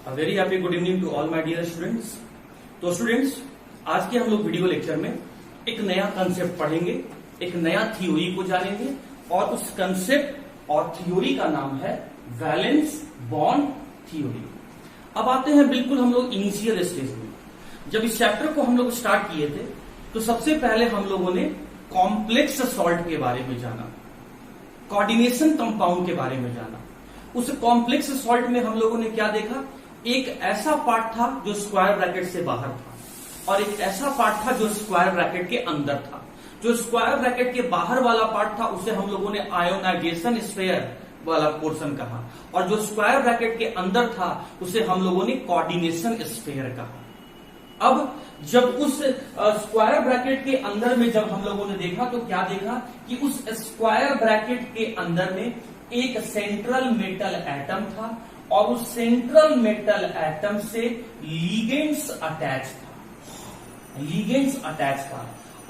Very happy good evening to all my dear students. तो students, आज के हम लोग वीडियो लेक्चर में एक नया कंसेप्ट पढ़ेंगे, एक नया थ्योरी को जानेंगे और उस कंसेप्ट और थ्योरी का नाम है वैलेंस बॉन्ड थ्योरी। अब आते हैं बिल्कुल हम लोग इनिशियल स्टेज में। जब इस चैप्टर को हम लोग स्टार्ट किए थे तो सबसे पहले हम लोगों ने कॉम्प्लेक्स सॉल्ट के बारे में जाना, कोऑर्डिनेशन कंपाउंड के बारे में जाना। उस कॉम्प्लेक्स सॉल्ट में हम लोगों ने क्या देखा, एक ऐसा पार्ट था जो स्क्वायर ब्रैकेट से बाहर था और एक ऐसा पार्ट था जो स्क्वायर ब्रैकेट के अंदर था। जो स्क्वायर ब्रैकेट के बाहर वाला पार्ट था उसे हम लोगों ने आयोनाइजेशन स्फीयर वाला पोर्शन कहा और जो स्क्वायर ब्रैकेट के अंदर था उसे हम लोगों ने कोऑर्डिनेशन स्फीयर कहा। अब जब उस स्क्वायर ब्रैकेट के अंदर में जब हम लोगों ने देखा तो क्या देखा कि उस स्क्वायर ब्रैकेट के अंदर में एक सेंट्रल मेटल एटम था और उस सेंट्रल मेटल एटम से लिगेंड्स अटैच था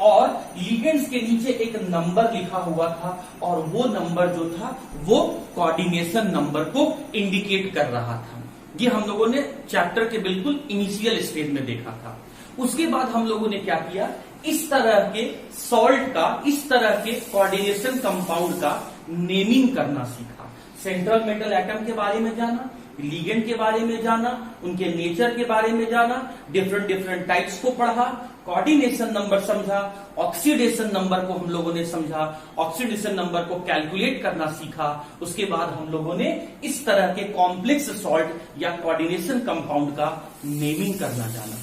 और लिगेंड्स के नीचे एक नंबर लिखा हुआ था और वो नंबर जो था वो कोऑर्डिनेशन नंबर को इंडिकेट कर रहा था। ये हम लोगों ने चैप्टर के बिल्कुल इनिशियल स्टेज में देखा था। उसके बाद हम लोगों ने क्या किया, इस तरह के सॉल्ट का, इस तरह के कोऑर्डिनेशन कंपाउंड का नेमिंग करना सीखा। सेंट्रल मेटल एटम के बारे में जाना, लिगेंड के बारे में जाना, उनके नेचर के बारे में जाना, डिफरेंट टाइप्स को पढ़ा, कोऑर्डिनेशन नंबर समझा, ऑक्सीडेशन नंबर को हम लोगों ने समझा, ऑक्सीडेशन नंबर को कैलकुलेट करना सीखा। उसके बाद हम लोगों ने इस तरह के कॉम्प्लेक्स सॉल्ट या कोऑर्डिनेशन कंपाउंड का नेमिंग करना जाना।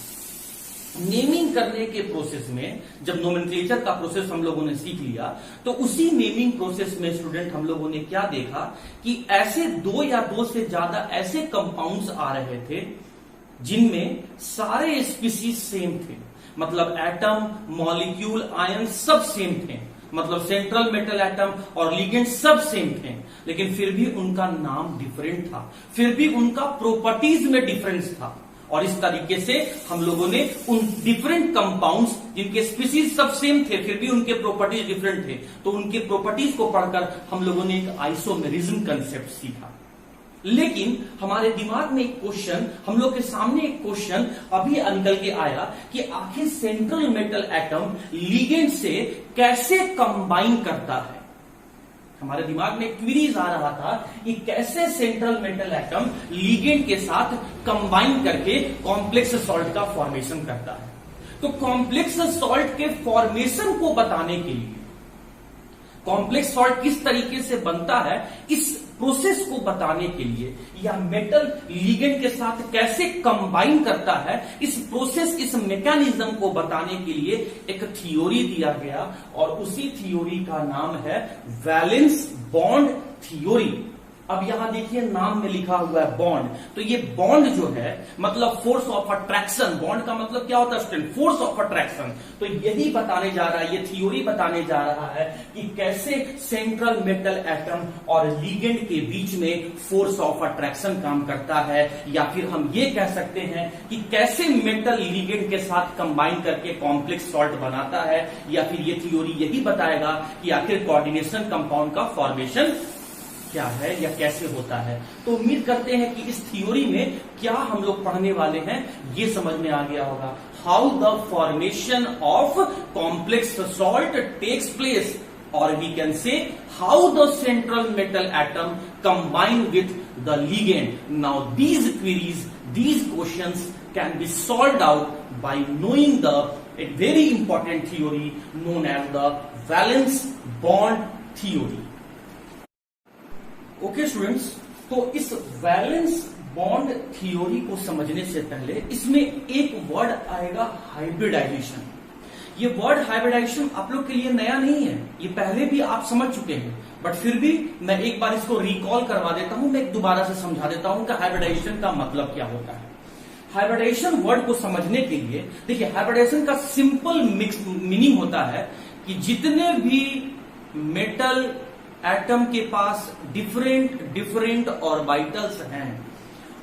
नेमिंग करने के प्रोसेस में जब नोमेनक्लेचर का प्रोसेस हम लोगों ने सीख लिया तो उसी नेमिंग प्रोसेस में स्टूडेंट हम लोगों ने क्या देखा कि ऐसे दो या दो से ज्यादा ऐसे कंपाउंड्स आ रहे थे जिनमें सारे स्पीसीज सेम थे, मतलब एटम, मॉलिक्यूल, आयन सब सेम थे, मतलब सेंट्रल मेटल एटम और लिगेंड सब सेम थे, लेकिन फिर भी उनका नाम डिफरेंट था, फिर भी उनका प्रॉपर्टीज में डिफरेंस था। और इस तरीके से हम लोगों ने उन डिफरेंट कंपाउंड्स जिनके स्पीसीज सब सेम थे फिर भी उनके प्रॉपर्टीज डिफरेंट थे, तो उनके प्रॉपर्टीज को पढ़कर हम लोगों ने एक आइसोमेरिज्म कंसेप्ट सीखा। लेकिन हमारे दिमाग में एक क्वेश्चन, हम लोग के सामने एक क्वेश्चन अभी निकल के आया कि आखिर सेंट्रल मेटल एटम लिगेंड से कैसे कंबाइन करता है। हमारे दिमाग में क्वेरीज आ रहा था कि कैसे सेंट्रल मेटल एटम लिगेंड के साथ कंबाइन करके कॉम्प्लेक्स सॉल्ट का फॉर्मेशन करता है। तो कॉम्प्लेक्स सॉल्ट के फॉर्मेशन को बताने के लिए, कॉम्प्लेक्स सॉल्ट किस तरीके से बनता है इस प्रोसेस को बताने के लिए, या मेटल लिगेंड के साथ कैसे कंबाइन करता है इस प्रोसेस, इस मैकेनिज्म को बताने के लिए एक थ्योरी दिया गया और उसी थ्योरी का नाम है वैलेंस बॉन्ड थ्योरी। अब यहां देखिए नाम में लिखा हुआ है बॉन्ड, तो ये बॉन्ड जो है मतलब फोर्स ऑफ अट्रैक्शन। बॉन्ड का मतलब क्या होता है स्टूडेंट? Force of attraction. तो यही बताने जा रहा है, ये थ्योरी बताने जा रहा है कि कैसे सेंट्रल मेटल एटम और लिगेंड के बीच में फोर्स ऑफ अट्रैक्शन काम करता है, या फिर हम ये कह सकते हैं कि कैसे मेटल लिगेंड के साथ कंबाइन करके कॉम्प्लेक्स सॉल्ट बनाता है, या फिर ये थ्योरी यही बताएगा कि आखिर कोऑर्डिनेशन कंपाउंड का फॉर्मेशन क्या है या कैसे होता है। तो उम्मीद करते हैं कि इस थ्योरी में क्या हम लोग पढ़ने वाले हैं ये समझ में आ गया होगा। How the formation of complex salt takes place, और we can say how the central metal atom combine with the ligand. Now these queries, these questions can be solved out by knowing the a very important theory known as the valence bond theory. Okay students, तो इस valence bond theory को समझने से पहले इसमें एक word आएगा hybridisation. ये वर्ड हाइब्रिडाइजेशन आप लोग के लिए नया नहीं है, ये पहले भी आप समझ चुके हैं, बट फिर भी मैं एक बार इसको रिकॉल करवा देता हूं, मैं एक दोबारा से समझा देता हूं कि हाइब्रिडाइजेशन का मतलब क्या होता है। हाइब्रिडाइजेशन वर्ड को समझने के लिए देखिए, हाइब्रिडाइजेशन का सिंपल मिक्स मीनिंग होता है कि जितने भी मेटल एटम के पास डिफरेंट ऑर्बिटल्स हैं,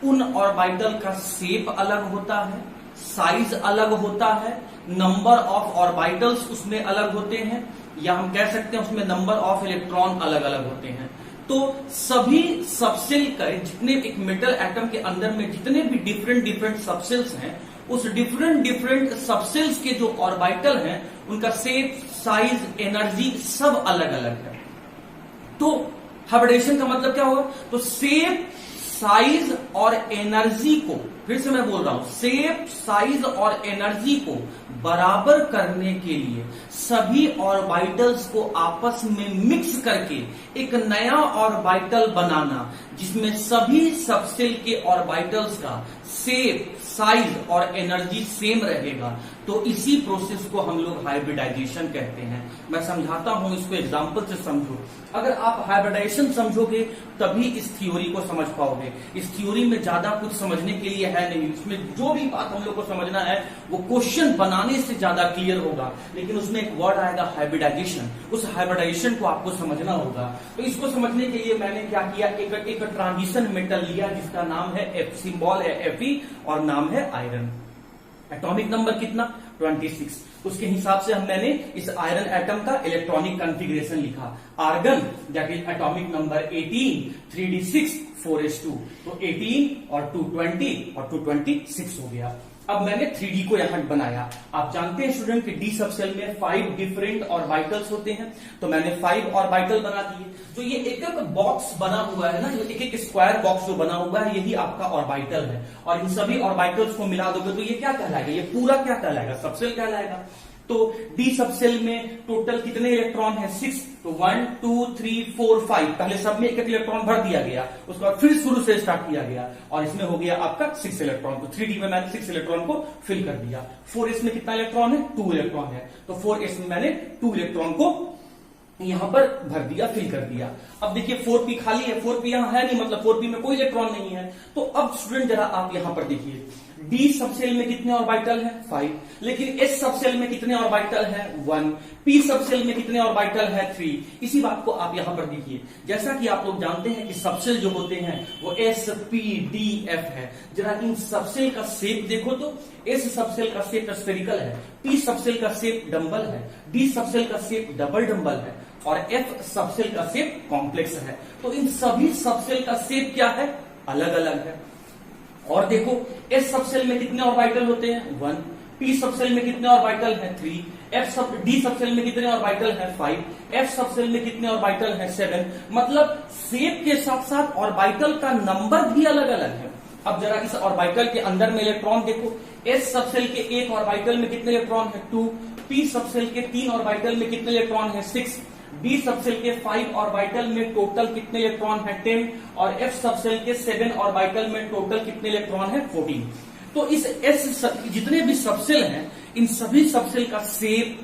उन ऑर्बिटल का शेप अलग होता है, साइज अलग होता है, नंबर ऑफ ऑर्बिटल्स उसमें अलग होते हैं, या हम कह सकते हैं उसमें नंबर ऑफ इलेक्ट्रॉन अलग अलग होते हैं। तो सभी सबसेल का जितने एक मेटल एटम के अंदर में जितने भी डिफरेंट डिफरेंट सबसेल्स हैं, उस डिफरेंट डिफरेंट सबसेल्स के जो ऑर्बिटल हैं उनका शेप, साइज, एनर्जी सब अलग अलग है। तो हाइब्रिडेशन का मतलब क्या होगा? तो शेप, साइज और एनर्जी को, फिर से मैं बोल रहा हूं, शेप, साइज और एनर्जी को बराबर करने के लिए सभी ऑर्बिटल्स को आपस में मिक्स करके एक नया ऑर्बिटल बनाना जिसमें सभी सबसेल के ऑर्बिटल्स का शेप, साइज और एनर्जी सेम रहेगा। तो इसी प्रोसेस को हम लोग हाइब्रिडाइजेशन कहते हैं। मैं समझाता हूं, इसको एग्जांपल से समझो। अगर आप हाइब्रिडाइजेशन समझोगे तभी इस थ्योरी को समझ पाओगे। इस थ्योरी में ज्यादा कुछ समझने के लिए है नहीं, इसमें जो भी बात हम लोग को समझना है वो क्वेश्चन बनाने से ज्यादा क्लियर होगा। लेकिन उसमें एक वर्ड आएगा हाइब्रिडाइजेशन, उस हाइब्रिडाइजेशन को आपको समझना होगा। तो इसको समझने के लिए मैंने क्या किया, एक ट्रांजिशन मेटल लिया जिसका नाम है F, सिंबल है Fe और नाम है आयरन। एटॉमिक नंबर कितना? 26। उसके हिसाब से मैंने इस आयरन एटम का इलेक्ट्रॉनिक कॉन्फ़िगरेशन लिखा। आर्गन जाके एटॉमिक नंबर 18, 3d6, 4s2, तो 18 और 220 और 226 हो गया। अब मैंने 3D को यहां बनाया। आप जानते हैं स्टूडेंट कि डी सबसेल में 5 डिफरेंट ऑर्बिटल्स होते हैं, तो मैंने 5 ऑर्बिटल बना दिए। जो ये एक एक बॉक्स बना हुआ है ना, एक एक स्क्वायर बॉक्स जो बना हुआ है, यही आपका ऑर्बिटल है। और इन सभी ऑर्बिटल्स को मिला दोगे तो ये क्या कहलाएगा? ये पूरा क्या कहलाएगा? सबसेल कहलाएगा। तो डी सबसेल में टोटल कितने इलेक्ट्रॉन है? 6। तो 1 2 3 4 5 पहले सब में एक एक इलेक्ट्रॉन भर दिया गया, उसके बाद फिर शुरू से स्टार्ट किया गया और इसमें हो गया आपका 6 इलेक्ट्रॉन। तो 3D में मैंने 6 इलेक्ट्रॉन को फिल कर दिया। 4s में कितना इलेक्ट्रॉन है? 2 इलेक्ट्रॉन है। तो 4s में मैंने 2 इलेक्ट्रॉन को यहां पर भर दिया, फिल कर दिया। अब देखिए 4p खाली है, 4p यहां है नहीं, मतलब 4p में कोई इलेक्ट्रॉन नहीं है। तो अब स्टूडेंट जरा आप यहां पर देखिए, डी सबसेल में कितने ऑर्बिटल है? 5। लेकिन एस सबसेल में कितने ऑर्बिटल है? 1। पी सबसेल में कितने ऑर्बिटल है? 3। इसी बात को आप यहां पर देखिए। जैसा कि आप लोग जानते हैं कि सबसेल जो होते हैं वो एस, पी, डी, एफ है। जरा इन सबसेल का शेप देखो तो एस सबसेल का शेप स्फेरिकल है, पी सबसेल का शेप डंबल है, डी सबसेल का शेप डबल डंबल है और एफ सबसेल का शेप कॉम्प्लेक्स है। तो इन सभी सबसेल का शेप क्या है? अलग अलग है। और देखो एस सबसेल में कितने ऑर्बिटल होते हैं? 1। पी सबसेल में कितने ऑर्बिटल हैं? 3। डी सबसेल में कितने ऑर्बिटल हैं? 5। एफ सबसेल में कितने ऑर्बिटल हैं? 7। मतलब शेप के साथ साथ ऑर्बिटल का नंबर भी अलग अलग है। अब जरा इस ऑर्बिटल के अंदर में इलेक्ट्रॉन देखो। एस सबसेल के एक ऑर्बिटल में कितने इलेक्ट्रॉन है? 2। पी सबसेल के 3 ऑर्बिटल में कितने इलेक्ट्रॉन है? 6। डी सबसेल के 5 ऑर्बिटल में टोटल कितने इलेक्ट्रॉन है? 10। और एफ सबसेल के 7 ऑर्बिटल में टोटल कितने इलेक्ट्रॉन है? 14। तो इस एस जितने भी सबसेल हैं, इन सभी सबसेल का shape,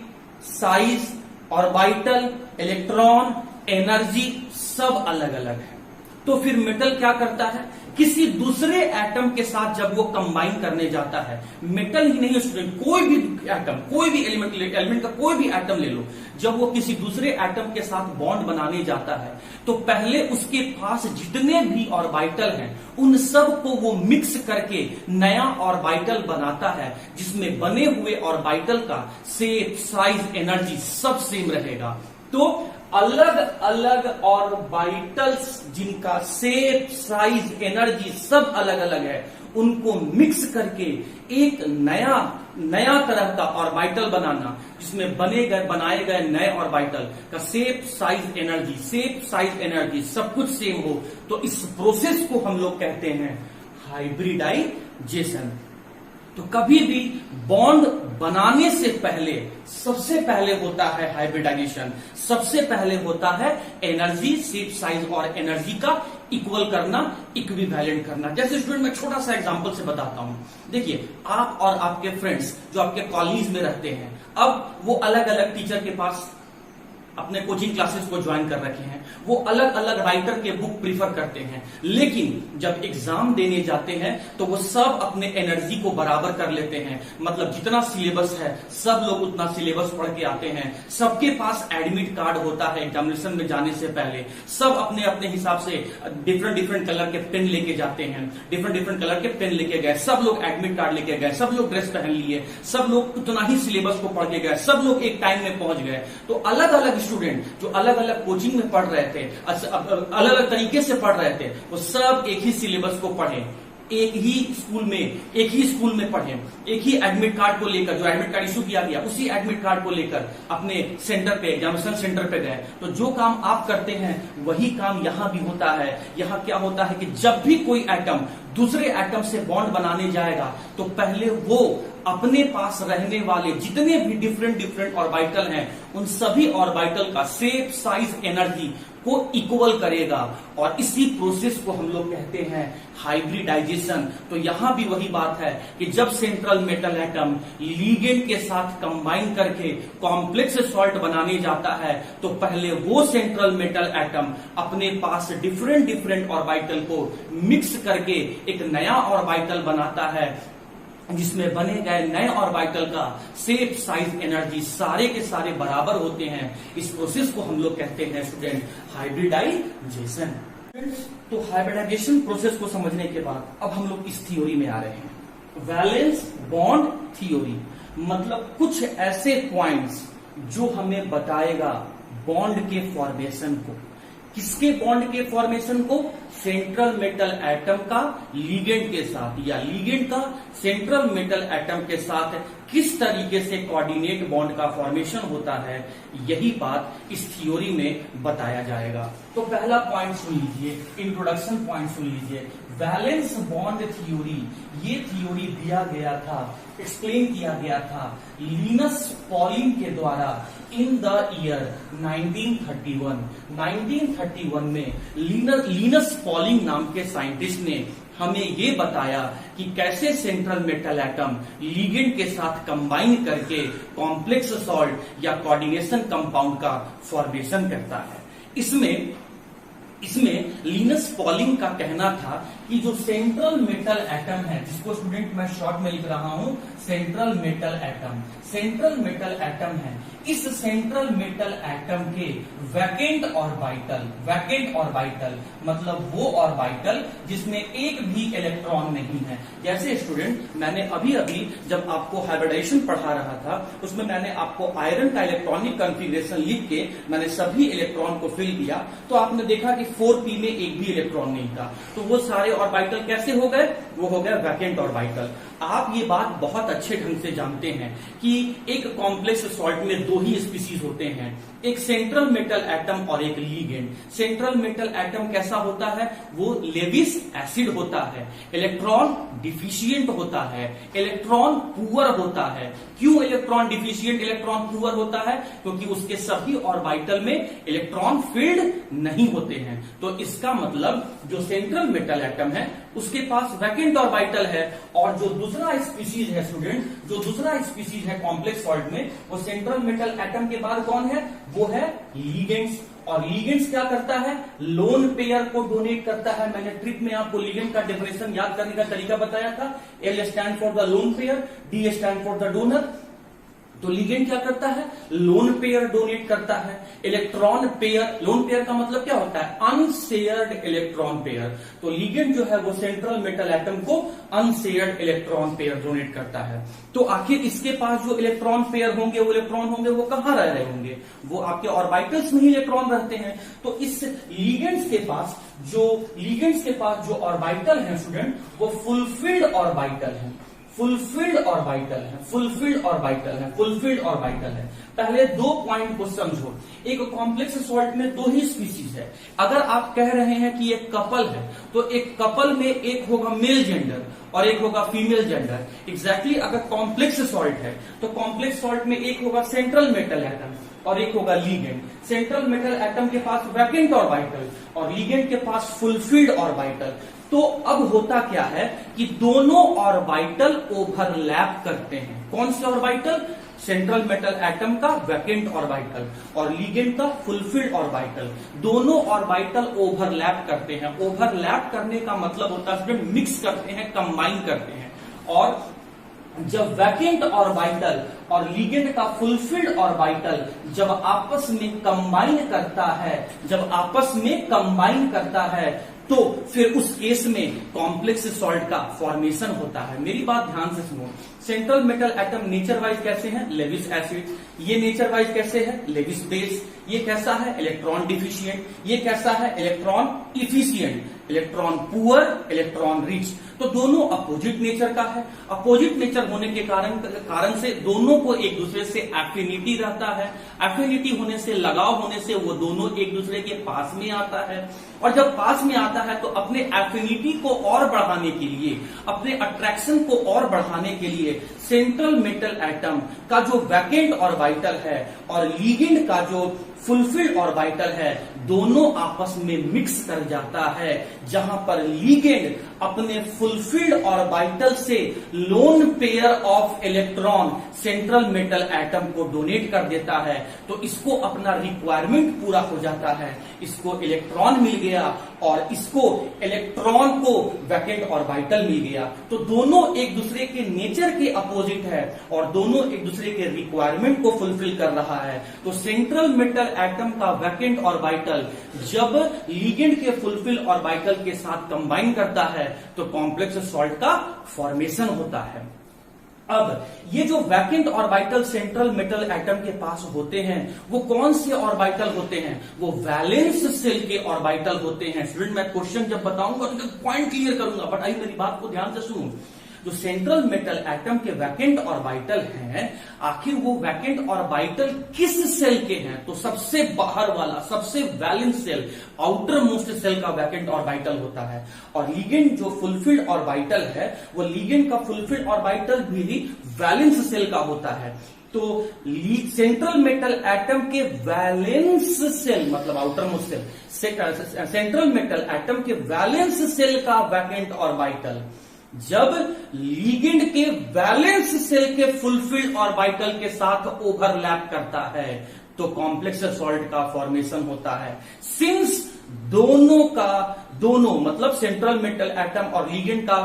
size, orbital, electron, energy सब अलग अलग है। तो फिर मेटल क्या करता है? किसी दूसरे एटम के साथ जब वो कंबाइन करने जाता है, मेटल ही नहीं स्टूडेंट, कोई भी एटम, कोई भी एलिमेंट का कोई भी एटम ले लो, जब वो किसी दूसरे एटम के साथ बॉन्ड बनाने जाता है तो पहले उसके पास जितने भी ऑर्बिटल हैं उन सब को वो मिक्स करके नया ऑर्बिटल बनाता है, जिसमें बने हुए ऑर्बिटल का शेप, साइज, एनर्जी सब सेम रहेगा। तो अलग अलग ऑर्बिटल्स जिनका शेप, साइज, एनर्जी सब अलग अलग है, उनको मिक्स करके एक नया तरह का ऑर्बिटल बनाना, जिसमें बनाए गए नए ऑर्बिटल का शेप, साइज, एनर्जी सब कुछ सेम हो। तो इस प्रोसेस को हम लोग कहते हैं हाइब्रिडाइजेशन। तो कभी भी बॉन्ड बनाने से पहले सबसे पहले होता है हाइब्रिडाइजेशन, सबसे पहले होता है एनर्जी, शेप, साइज और एनर्जी का इक्वल करना, इक्विवेलेंट करना। जैसे स्टूडेंट मैं छोटा सा एग्जांपल से बताता हूं। देखिए आप और आपके फ्रेंड्स जो आपके कॉलेज में रहते हैं, अब वो अलग अलग टीचर के पास अपने कोचिंग क्लासेस को ज्वाइन कर रखे हैं, वो अलग अलग राइटर के बुक प्रीफर करते हैं, लेकिन जब एग्जाम देने जाते हैं तो वो सब अपने एनर्जी को बराबर कर लेते हैं। मतलब जितना सिलेबस है सब लोग उतना सिलेबस पढ़ के आते हैं, सबके पास एडमिट कार्ड होता है एग्जामिनेशन में जाने से पहले, सब अपने अपने हिसाब से डिफरेंट कलर के पेन लेके जाते हैं, डिफरेंट कलर के पेन लेके गए, सब लोग एडमिट कार्ड लेके गए, सब लोग ड्रेस पहन लिए, सब लोग उतना ही सिलेबस को पढ़ के गए, सब लोग एक टाइम में पहुंच गए। तो अलग अलग स्टूडेंट जो अलग अलग कोचिंग में पढ़ रहे थे, अलग अलग तरीके से पढ़ रहे थे, वो सब एक ही सिलेबस को पढ़े, एक ही स्कूल में पढ़े, एक ही एडमिट कार्ड को लेकर, जो एडमिट कार्ड इशू किया गया उसी एडमिट कार्ड को लेकर अपने सेंटर पे, एग्जामिनेशन सेंटर पे गए। तो जो काम आप करते हैं वही काम यहां भी होता है। यहां क्या होता है कि जब भी कोई एटम दूसरे एटम से बॉन्ड बनाने जाएगा तो पहले वो अपने पास रहने वाले जितने भी डिफरेंट ऑर्बिटल हैं उन सभी ऑर्बिटल का शेप, साइज, एनर्जी को इक्वल करेगा, और इसी प्रोसेस को हम लोग कहते हैं हाइब्रिडाइजेशन। तो यहां भी वही बात है कि जब सेंट्रल मेटल एटम लिगेंड के साथ कंबाइन करके कॉम्प्लेक्स सॉल्ट बनाने जाता है तो पहले वो सेंट्रल मेटल एटम अपने पास डिफरेंट ऑर्बिटल को मिक्स करके एक नया ऑर्बिटल बनाता है, जिसमें बने गए नए ऑर्बिटल का शेप, साइज, एनर्जी सारे के सारे बराबर होते हैं। इस प्रोसेस को हम लोग कहते हैं स्टूडेंट हाइब्रिडाइजेशन। तो हाइब्रिडाइजेशन प्रोसेस को समझने के बाद अब हम लोग इस थ्योरी में आ रहे हैं, वैलेंस बॉन्ड थ्योरी। मतलब कुछ ऐसे पॉइंट्स जो हमें बताएगा बॉन्ड के फॉर्मेशन को। किसके बॉन्ड के फॉर्मेशन को? सेंट्रल मेटल एटम का लिगेंड के साथ, या लिगेंड का सेंट्रल मेटल एटम के साथ किस तरीके से कोऑर्डिनेट बॉन्ड का फॉर्मेशन होता है, यही बात इस थ्योरी में बताया जाएगा। तो पहला पॉइंट सुन लीजिए, इंट्रोडक्शन पॉइंट सुन लीजिए। वैलेंस बॉन्ड थ्योरी, ये थ्योरी दिया गया था, एक्सप्लेन किया गया था लिनस पॉलिंग के द्वारा इन द ईयर 1931। 1931 में लिनस पॉलिंग नाम के साइंटिस्ट ने हमें ये बताया कि कैसे सेंट्रल मेटल एटम लिगेंड के साथ कंबाइन करके कॉम्प्लेक्स सॉल्ट या कोऑर्डिनेशन कंपाउंड का फॉर्मेशन करता है। इसमें लिनस पॉलिंग का कहना था कि जो सेंट्रल मेटल एटम है, जिसको स्टूडेंट मैं शॉर्ट में लिख रहा हूं central metal atom, central metal atom है, इस सेंट्रल मेटल एटम के वैकेंट ऑर्बिटल मतलब वो ऑर्बिटल जिसमें एक भी इलेक्ट्रॉन नहीं है। जैसे स्टूडेंट मैंने अभी जब आपको हाइब्रिडाइजेशन पढ़ा रहा था उसमें मैंने आपको आयरन का इलेक्ट्रॉनिक कॉन्फ़िगरेशन लिख के मैंने सभी इलेक्ट्रॉन को फिल किया, तो आपने देखा कि 4p में एक भी इलेक्ट्रॉन नहीं था। तो वो सारे ऑर्बिटल कैसे हो गए? वो हो गया वैकेंट ऑर्बिटल। आप ये बात बहुत अच्छे ढंग से जानते हैं कि एक कॉम्प्लेक्स सॉल्ट में दो ही स्पीसीज होते हैं, एक सेंट्रल मेटल एटम और एक लिगेंड। सेंट्रल मेटल एटम कैसा होता है? वो लेविस एसिड होता है, इलेक्ट्रॉन डिफिशियंट होता है, इलेक्ट्रॉन पुअर होता है। क्यों इलेक्ट्रॉन डिफिशियंट, इलेक्ट्रॉन पुअर होता है? क्योंकि उसके सभी ऑर्बिटल में इलेक्ट्रॉन फील्ड नहीं होते हैं। तो इसका मतलब जो सेंट्रल मेटल एटम है उसके पास वैकेंट ऑर्बिटल है, और जो दूसरा स्पीसीज है स्टूडेंट, जो दूसरा स्पीसीज है कॉम्प्लेक्स सॉल्ट में, वो सेंट्रल मेटल एटम के बाद कौन है? वो है लिगेंड्स। और लिगेंड्स क्या करता है? लोन पेयर को डोनेट करता है। मैंने ट्रिक में आपको लिगेंड का डेफिनेशन याद करने का तरीका बताया था। L stand for the lone pair, D stand for the donor. तो लिगेंड क्या करता है? लोन पेयर डोनेट करता है। इलेक्ट्रॉन पेयर, लोन पेयर का मतलब क्या होता है? Unshared electron pair. तो लिगेंड जो है वो सेंट्रल मेटल एटम को अनशेयर्ड इलेक्ट्रॉन पेयर डोनेट करता है। तो आखिर इसके पास जो इलेक्ट्रॉन पेयर होंगे, वो इलेक्ट्रॉन होंगे, वो कहां रह रहे होंगे? वो आपके ऑर्बिटल्स में ही इलेक्ट्रॉन रहते हैं। तो इस लिगेंड्स के पास जो ऑर्बिटल है स्टूडेंट, वो फुलफिल्ड ऑर्बिटल है, फुलफिल्ड ऑर्बिटल है। पहले दो पॉइंट को समझो। एक कॉम्प्लेक्स सॉल्ट में दो ही स्पीसीज है। अगर आप कह रहे हैं कि एक कपल है, तो एक कपल में एक होगा मेल जेंडर और एक होगा फीमेल जेंडर। एग्जैक्टली अगर कॉम्प्लेक्स सॉल्ट है तो कॉम्प्लेक्स सॉल्ट में एक होगा सेंट्रल मेटल एटम और एक होगा लिगेंड। सेंट्रल मेटल एटम के पास वैकेंट ऑर्बिटल और लिगेंड के पास फुलफिल्ड ऑर्बिटल। तो अब होता क्या है कि दोनों ऑर्बिटल ओवरलैप करते हैं। कौन से ऑर्बिटल? सेंट्रल मेटल एटम का वैकेंट ऑर्बिटल और लिगेंड का फुलफिल्ड ऑर्बिटल। दोनों ऑर्बिटल ओवरलैप करते हैं। ओवरलैप करने का मतलब होता है मिक्स करते हैं, कंबाइन करते हैं। और जब वैकेंट ऑर्बिटल और लिगेंड का फुलफिल्ड ऑर्बिटल जब आपस में कंबाइन करता है, तो फिर उस केस में कॉम्प्लेक्स सॉल्ट का फॉर्मेशन होता है। मेरी बात ध्यान से सुनो, central metal atom nature wise कैसे हैं? Lewis acid. ये नेचर वाइज कैसे है? Lewis base. ये कैसा है? Electron deficient. ये कैसा है? Electron efficient. Electron poor, electron rich. तो दोनों अपोजिट नेचर का है। अपोजिट नेचर होने के कारण से दोनों को एक दूसरे से एफिनिटी रहता है। एफिनिटी होने से, लगाव होने से वो दोनों एक दूसरे के पास में आता है। और जब पास में आता है तो अपने एफिनिटी को और बढ़ाने के लिए, अपने अट्रैक्शन को और बढ़ाने के लिए सेंट्रल मेटल एटम का जो वैकेंट ऑर्बिटल है और लीगेंड का जो फुलफिल्ड ऑर्बिटल है, दोनों आपस में मिक्स कर जाता है। जहां पर लीगेंड अपने फुलफिल्ड ऑर्बिटल से lone pair of electron central metal atom को डोनेट कर देता है, तो इसको अपना रिक्वायरमेंट पूरा हो जाता है। इसको इलेक्ट्रॉन मिल गया और इसको इलेक्ट्रॉन को वैकेंट ऑर्बिटल मिल गया। तो दोनों एक दूसरे के नेचर के अपोजिट है और दोनों एक दूसरे के रिक्वायरमेंट को फुलफिल कर रहा है। तो सेंट्रल मेटल एटम का वैकेंट ऑर्बिटल जब लीगेंड के फुलफिल ऑर्बिटल के साथ कंबाइन करता है तो कॉम्प्लेक्स सॉल्ट का फॉर्मेशन होता है। अब ये जो vacant orbital central metal atom के पास होते हैं वो कौन से ऑर्बिटल होते हैं? वो वैलेंस सेल के ऑर्बिटल होते हैं। स्टूडेंट मैं क्वेश्चन जब बताऊंगा तो पॉइंट क्लियर करूंगा, बट आई मेरी बात को ध्यान से सुनो। जो सेंट्रल मेटल एटम के वैकेंट ऑर्बिटल हैं, आखिर वो वैकेंट ऑर्बिटल किस सेल के हैं? तो सबसे बाहर वाला, सबसे valence shell, outermost shell का वैकेंट ऑर्बिटल होता है। और लीगेंड जो फुलफिल्ड ऑर्बिटल है, वो लीगेंड का फुलफिल्ड ऑर्बिटल भी वैलेंस सेल का होता है। तो सेंट्रल मेटल एटम के वैलेंस सेल मतलब outermost shell, central metal atom के वैलेंस सेल का वैकेंट ऑर्बिटल जब लीगेंड के वैलेंस सेल के फुलफिल्ड ऑर्बिटल के साथ ओवरलैप करता है तो कॉम्प्लेक्स सॉल्ट का फॉर्मेशन होता है। सिंस दोनों मतलब सेंट्रल मेटल एटम और लीगेंड का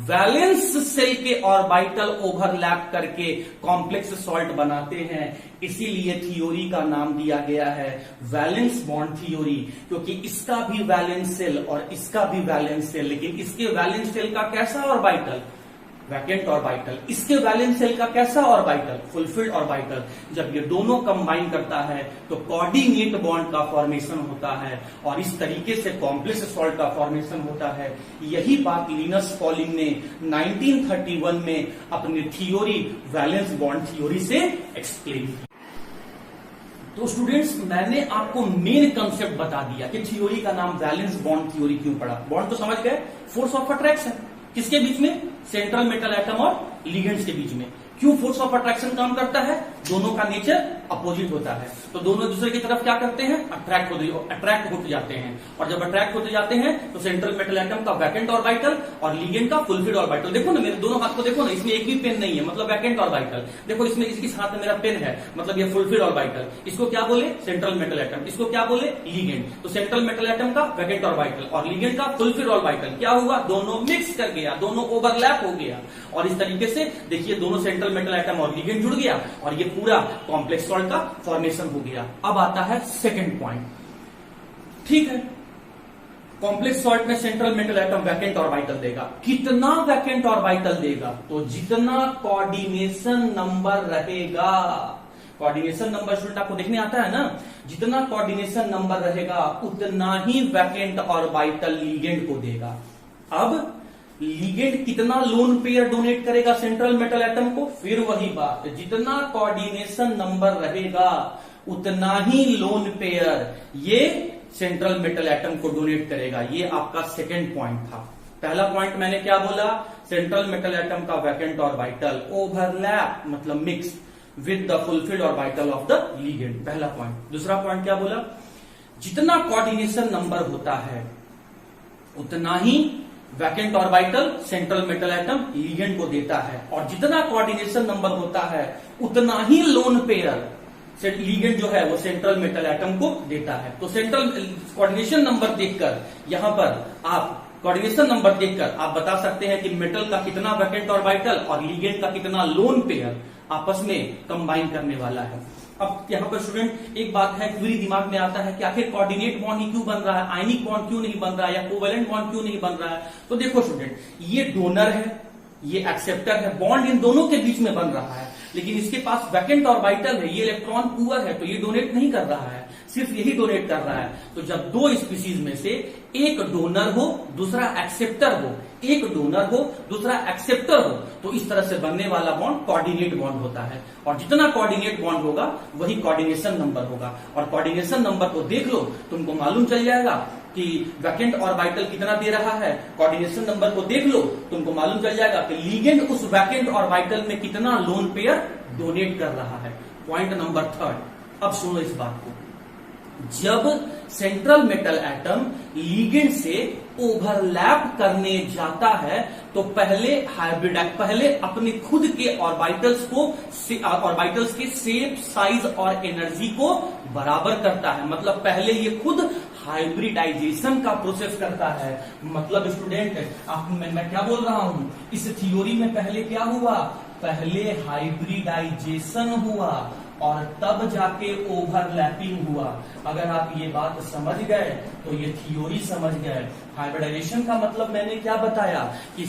वैलेंस सेल के ऑर्बिटल ओवरलैप करके कॉम्प्लेक्स सॉल्ट बनाते हैं, इसीलिए थ्योरी का नाम दिया गया है वैलेंस बॉन्ड थ्योरी। क्योंकि इसका भी वैलेंस सेल और इसका भी वैलेंस सेल, लेकिन इसके वैलेंस सेल का कैसा ऑर्बिटल? Vacant orbital. इसके वैलेंस सेल का कैसा ऑर्बिटल? Fulfilled orbital. जब ये दोनों कंबाइन करता है तो कोऑर्डिनेट बॉन्ड का फॉर्मेशन होता है और इस तरीके से कॉम्प्लेक्स सॉल्ट का फॉर्मेशन होता है। यही बात लिनस पॉलिंग ने 1931 में अपनी थ्योरी वैलेंस बॉन्ड थ्योरी से एक्सप्लेन की। तो स्टूडेंट्स मैंने आपको मेन कंसेप्ट बता दिया कि थ्योरी का नाम वैलेंस बॉन्ड थ्योरी क्यों पड़ा। बॉन्ड तो समझ गए, फोर्स ऑफ अट्रैक्शन किसके बीच में? सेंट्रल मेटल एटम और लीगेंड्स के बीच में। क्यों फोर्स ऑफ अट्रैक्शन काम करता है? दोनों का नेचर अपोजिट होता है, तो दोनों दूसरे की तरफ क्या करते हैं? अट्रैक्ट होते जाते हैं। और जब अट्रैक्ट होते जाते हैं तो सेंट्रल मेटल एटम का वैकेंट ऑर्बिटल और लीगेंड का फुलफिल्ड ऑर्बिटल। देखो ना, मेरे दोनों हाथ को देखो ना, इसमें एक भी पेन नहीं है, मतलब वैकेंट ऑर्बिटल। देखो इसमें इस हाथ में मेरा पेन है, मतलब ये फुलफिल्ड ऑर्बिटल। इसको क्या बोले? Central metal atom. इसको क्या बोले? लीगेंड। तो सेंट्रल मेटल एटम का वैकेंट ऑर्बिटल और लीगेंड का फुलफिल्ड ऑर्बिटल क्या हुआ? दोनों मिक्स कर गया, दोनों ओवरलैप हो गया और इस तरीके से देखिए दोनों सेंट्रल मेटल एटम और लीगेंड जुड़ गया और ये पूरा कॉम्प्लेक्स सॉल्ट का फॉर्मेशन हो गया। अब आता है सेकंड पॉइंट। ठीक है, कॉम्प्लेक्स सॉल्ट में central metal atom vacant orbital देगा। कितना वैकेंट ऑर्बिटल देगा? तो जितना कोऑर्डिनेशन नंबर रहेगा, कोऑर्डिनेशन नंबर स्टूडेंट आपको देखने आता है ना, जितना कोऑर्डिनेशन नंबर रहेगा उतना ही वैकेंट ऑर्बिटल लीगेंड को देगा। अब लीगेंड कितना लोन पेयर डोनेट करेगा सेंट्रल मेटल एटम को? फिर वही बात, जितना कोऑर्डिनेशन नंबर रहेगा उतना ही लोन पेयर ये सेंट्रल मेटल एटम को डोनेट करेगा। ये आपका सेकंड पॉइंट था। पहला पॉइंट मैंने क्या बोला? सेंट्रल मेटल एटम का वैकेंट ऑर्बिटल ओवरलैप मतलब mix with the fulfilled orbital of the ligand, पहला पॉइंट। दूसरा पॉइंट क्या बोला? जितना कोऑर्डिनेशन नंबर होता है उतना ही vacant orbital central metal atom ligand को देता है और जितना कोऑर्डिनेशन नंबर होता है उतना ही लोन पेयर लीगेंड जो है वो सेंट्रल मेटल एटम को देता है। तो सेंट्रल कोऑर्डिनेशन नंबर देखकर यहां पर आप कोऑर्डिनेशन नंबर देखकर आप बता सकते हैं कि मेटल का कितना वैकेंट ऑर्बिटल और लीगेंड का कितना लोन पेयर आपस में कंबाइन करने वाला है। अब यहाँ पर स्टूडेंट एक बात है, क्वेरी दिमाग में आता है कि आखिर कोऑर्डिनेट बॉन्ड ही क्यों बन रहा है, आयनिक बॉन्ड क्यों नहीं बन रहा है, या कोवेलेंट बॉन्ड क्यों नहीं बन रहा है। तो देखो स्टूडेंट, ये डोनर है, ये एक्सेप्टर है, बॉन्ड इन दोनों के बीच में बन रहा है, लेकिन इसके पास वैकेंट ऑर्बिटल है, ये इलेक्ट्रॉन पुअर है, तो ये डोनेट नहीं कर रहा है, सिर्फ यही डोनेट कर रहा है। तो जब दो स्पीशीज में से एक डोनर हो दूसरा एक्सेप्टर हो, एक डोनर हो दूसरा एक्सेप्टर हो, तो इस तरह से बनने वाला बॉन्ड कोऑर्डिनेट बॉन्ड होता है। और जितना कोऑर्डिनेट बॉन्ड होगा वही कोऑर्डिनेशन नंबर होगा। और कोऑर्डिनेशन नंबर को देख लो, तुमको मालूम चल जाएगा कि वैकेंट ऑर्बिटल कितना दे रहा है। कोऑर्डिनेशन नंबर को देख लो, तुमको मालूम चल जाएगा कि लिगेंड उस वैकेंट ऑर्बिटल में कितना लोन पेयर डोनेट कर रहा है। Point number 3। अब सुनो इस बात को, जब सेंट्रल मेटल एटम लिगेंड से ओवरलैप करने जाता है तो पहले अपने खुद के ऑर्बिटल्स के शेप, साइज और एनर्जी को बराबर करता है। मतलब पहले ये खुद हाइब्रिडाइजेशन का प्रोसेस करता है। मतलब स्टूडेंट, मैं क्या बोल रहा हूं, इस थ्योरी में पहले क्या हुआ, पहले हाइब्रिडाइजेशन हुआ और तब जाके ओवरलैपिंग हुआ। अगर आप ये बात समझ गए तो ये थ्योरी समझ गए। हाइब्रिडाइजेशन का मतलब मैंने क्या बताया कि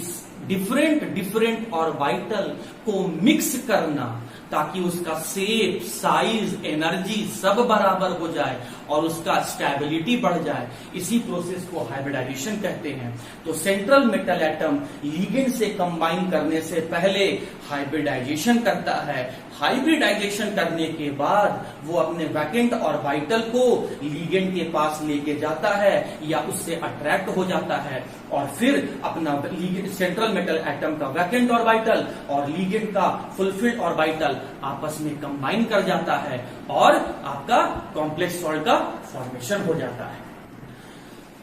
डिफरेंट ऑर्बिटल को मिक्स करना ताकि उसका शेप, साइज, एनर्जी सब बराबर हो जाए और उसका स्टेबिलिटी बढ़ जाए। इसी प्रोसेस को हाइब्रिडाइजेशन कहते हैं। तो सेंट्रल मेटल एटम लिगेंड से कंबाइन करने से पहले हाइब्रिडाइजेशन करता है। हाइब्रिडाइजेशन करने के बाद वो अपने वैकेंट ऑर्बिटल को लिगेंड के पास लेके जाता है या उससे अट्रैक्ट हो जाता है और फिर अपना सेंट्रल मेटल एटम का वैकेंट ऑर्बिटल और लिगेंड का फुलफिल्ड ऑर्बिटल आपस में कंबाइन कर जाता है और आपका कॉम्प्लेक्स सॉल्ट का फॉर्मेशन हो जाता है।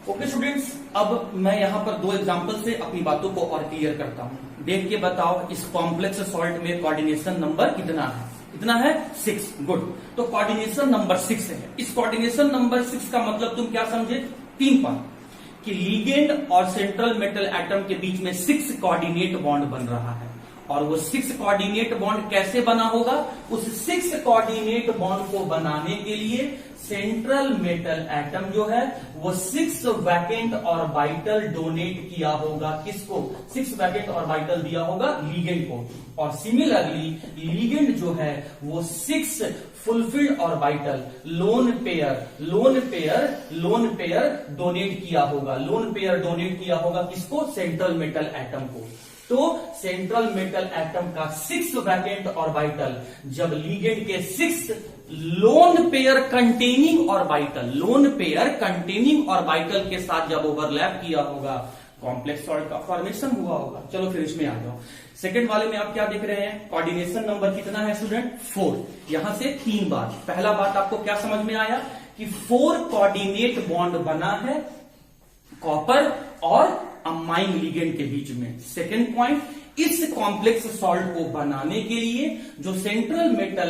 ओके स्टूडेंट्स, अब मैं यहां पर 2 एग्जांपल से अपनी बातों को और क्लियर करता हूं। देख के बताओ इस कॉम्प्लेक्स सॉल्ट में कोऑर्डिनेशन नंबर कितना है? कितना है? 6। गुड। तो कोऑर्डिनेशन नंबर 6 है। इस कोऑर्डिनेशन नंबर 6 का मतलब तुम क्या समझे? 3 पॉइंट कि लिगेंड और सेंट्रल मेटल एटम के बीच में 6 कोऑर्डिनेट बॉन्ड बन रहा है। और वो 6 कोऑर्डिनेट बॉन्ड कैसे बना होगा? उस 6 कोऑर्डिनेट बॉन्ड को बनाने के लिए सेंट्रल मेटल एटम जो है वो 6 वैकेंट ऑर्बिटल डोनेट किया होगा। किसको? 6 वैकेंट ऑर्बिटल दिया होगा लिगेंड को। और सिमिलरली लिगेंड जो है वो 6 fulfilled orbital lone pair donate किया होगा। लोन पेयर डोनेट किया होगा किसको? सेंट्रल मेटल एटम को। तो सेंट्रल मेटल एटम का 6 वैकेंट ऑर्बिटल जब लिगेंड के 6 लोन पेयर कंटेनिंग ऑर्बिटल के साथ जब ओवरलैप किया होगा, कॉम्प्लेक्स सॉल्ट का फॉर्मेशन हुआ होगा। चलो फिर इसमें आ जाओ। सेकंड वाले में आप क्या देख रहे हैं? कोऑर्डिनेशन नंबर कितना है स्टूडेंट? 4। यहां से 3 बात। पहला बात आपको क्या समझ में आया कि 4 कोऑर्डिनेट बॉन्ड बना है कॉपर और अमाइन लिगेंड के बीच में। सेकेंड पॉइंट, इस कॉम्प्लेक्स सॉल्ट को बनाने के लिए जो सेंट्रल मेटल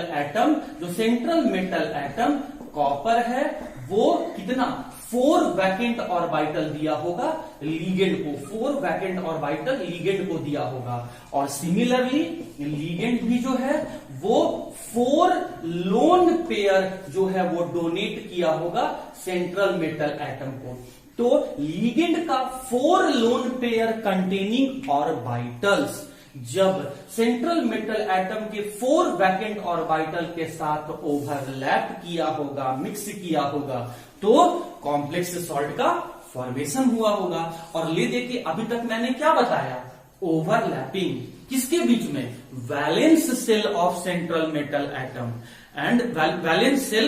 एटम कॉपर है वो कितना? 4 वैकेंट ऑर्बिटल दिया होगा लिगेंड को। 4 वैकेंट ऑर्बिटल लिगेंड को दिया होगा। और सिमिलरली लिगेंड भी जो है वो 4 लोन पेयर जो है वो डोनेट किया होगा सेंट्रल मेटल एटम को। तो लिगेंड का 4 लोन पेयर कंटेनिंग ऑर्बिटल्स जब सेंट्रल मेटल एटम के 4 वैकेंट ऑर्बिटल के साथ ओवरलैप किया होगा, मिक्स किया होगा, तो कॉम्प्लेक्स सॉल्ट का फॉर्मेशन हुआ होगा। और ले देखिए अभी तक मैंने क्या बताया? ओवरलैपिंग किसके बीच में? Valence shell of central metal atom and valence shell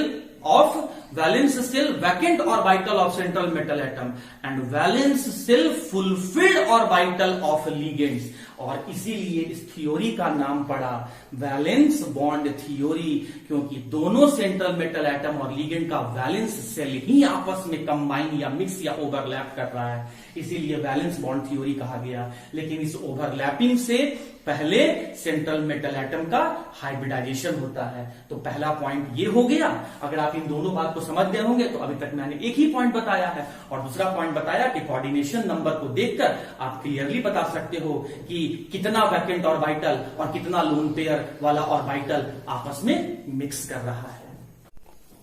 vacant orbital of central metal atom and valence shell fulfilled orbital of ligands. और इसीलिए इस थ्योरी का नाम पड़ा वैलेंस बॉन्ड थ्योरी, क्योंकि दोनों सेंट्रल मेटल एटम और लिगेंड का वैलेंस सेल ही आपस में कंबाइन या मिक्स या ओवरलैप कर रहा है, इसीलिए वैलेंस बॉन्ड थ्योरी कहा गया। लेकिन इस ओवरलैपिंग से पहले सेंट्रल मेटल एटम का हाइब्रिडाइजेशन होता है। तो पहला पॉइंट ये हो गया। अगर आप इन दोनों बात को समझ गए होंगे तो अभी तक मैंने एक ही पॉइंट बताया है। और दूसरा पॉइंट बताया कि कोऑर्डिनेशन नंबर को देखकर आप क्लियरली बता सकते हो कि कितना वैकेंट ऑर्बिटल और कितना लोन पेयर वाला ऑर्बिटल आपस में मिक्स कर रहा है।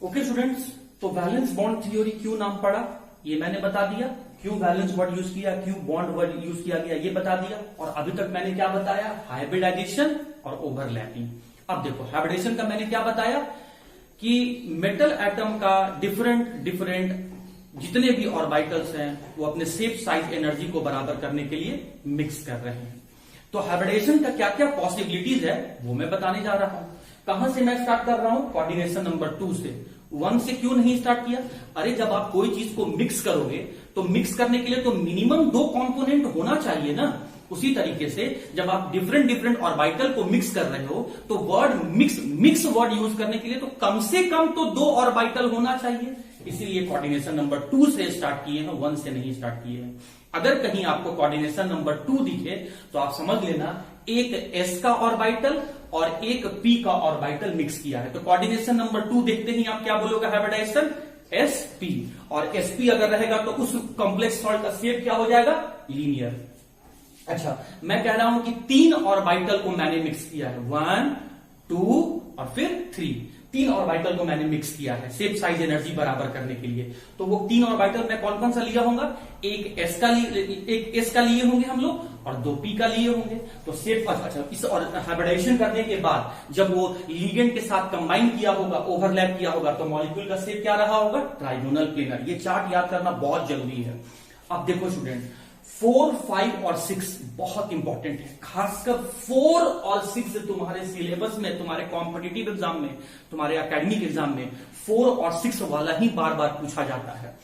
ओके स्टूडेंट्स, तो वैलेंस बॉन्ड थ्योरी क्यों नाम पड़ा ये मैंने बता दिया, क्यों वैलेंस वर्ड यूज किया, क्यों बॉन्ड वर्ड यूज किया गया ये बता दिया, और अभी तक मैंने क्या बताया, हाइब्रिडाइजेशन और ओवरलैपिंग। अब देखो हाइब्रिडाइजेशन का मैंने क्या बताया कि मेटल एटम का डिफरेंट जितने भी ऑर्बिटल्स हैं वो अपने शेप साइज एनर्जी को बराबर करने के लिए मिक्स कर रहे हैं। तो हाइब्रिडाइजेशन का क्या क्या पॉसिबिलिटीज है वो मैं बताने जा रहा हूं। कहां से मैं स्टार्ट कर रहा हूं, कोऑर्डिनेशन नंबर 2 से। 1 से क्यों नहीं स्टार्ट किया, अरे जब आप कोई चीज को मिक्स करोगे तो मिक्स करने के लिए तो मिनिमम 2 कंपोनेंट होना चाहिए ना। उसी तरीके से जब आप डिफरेंट ऑर्बिटल को मिक्स कर रहे हो तो वर्ड मिक्स वर्ड यूज करने के लिए तो कम से कम तो 2 ऑर्बिटल होना चाहिए। इसीलिए कोऑर्डिनेशन नंबर 2 से स्टार्ट किए हैं, 1 से नहीं स्टार्ट किए हैं। अगर कहीं आपको कोऑर्डिनेशन नंबर 2 दिखे तो आप समझ लेना एक s का ऑर्बिटल और एक p का ऑर्बिटल मिक्स किया है। तो कोऑर्डिनेशन नंबर 2 देखते ही आप क्या बोलोगे, हाइब्रिडाइजेशन sp, और sp अगर रहेगा तो उस कॉम्प्लेक्स सॉल्ट का शेप क्या हो जाएगा, लीनियर। अच्छा, मैं कह रहा हूं कि 3 ऑर्बिटल को मैंने मिक्स किया है, 1 2 और फिर 3, 3 ऑर्बिटल को मैंने मिक्स किया है शेप साइज एनर्जी बराबर करने के लिए। तो वो 3 ऑर्बिटल मैं कौन कौन सा लिया होगा, एक s का लिए होंगे हम लोग और 2 p का लिए होंगे। तो शेप अच्छा, इस और हाइब्रिडाइजेशन करने के बाद जब वो लिगेंड के साथ कंबाइन किया होगा, ओवरलैप किया होगा, तो मॉलिक्यूल का शेप क्या रहा होगा, ट्राइगोनल प्लेनर। ये चार्ट याद करना बहुत जरूरी है। अब देखो स्टूडेंट, 4, 5 और 6 बहुत इंपॉर्टेंट है, खासकर 4 और 6 तुम्हारे सिलेबस में, तुम्हारे कॉम्पिटिटिव एग्जाम में, तुम्हारे एकेडमिक एग्जाम में 4 और 6 वाला ही बार बार पूछा जाता है।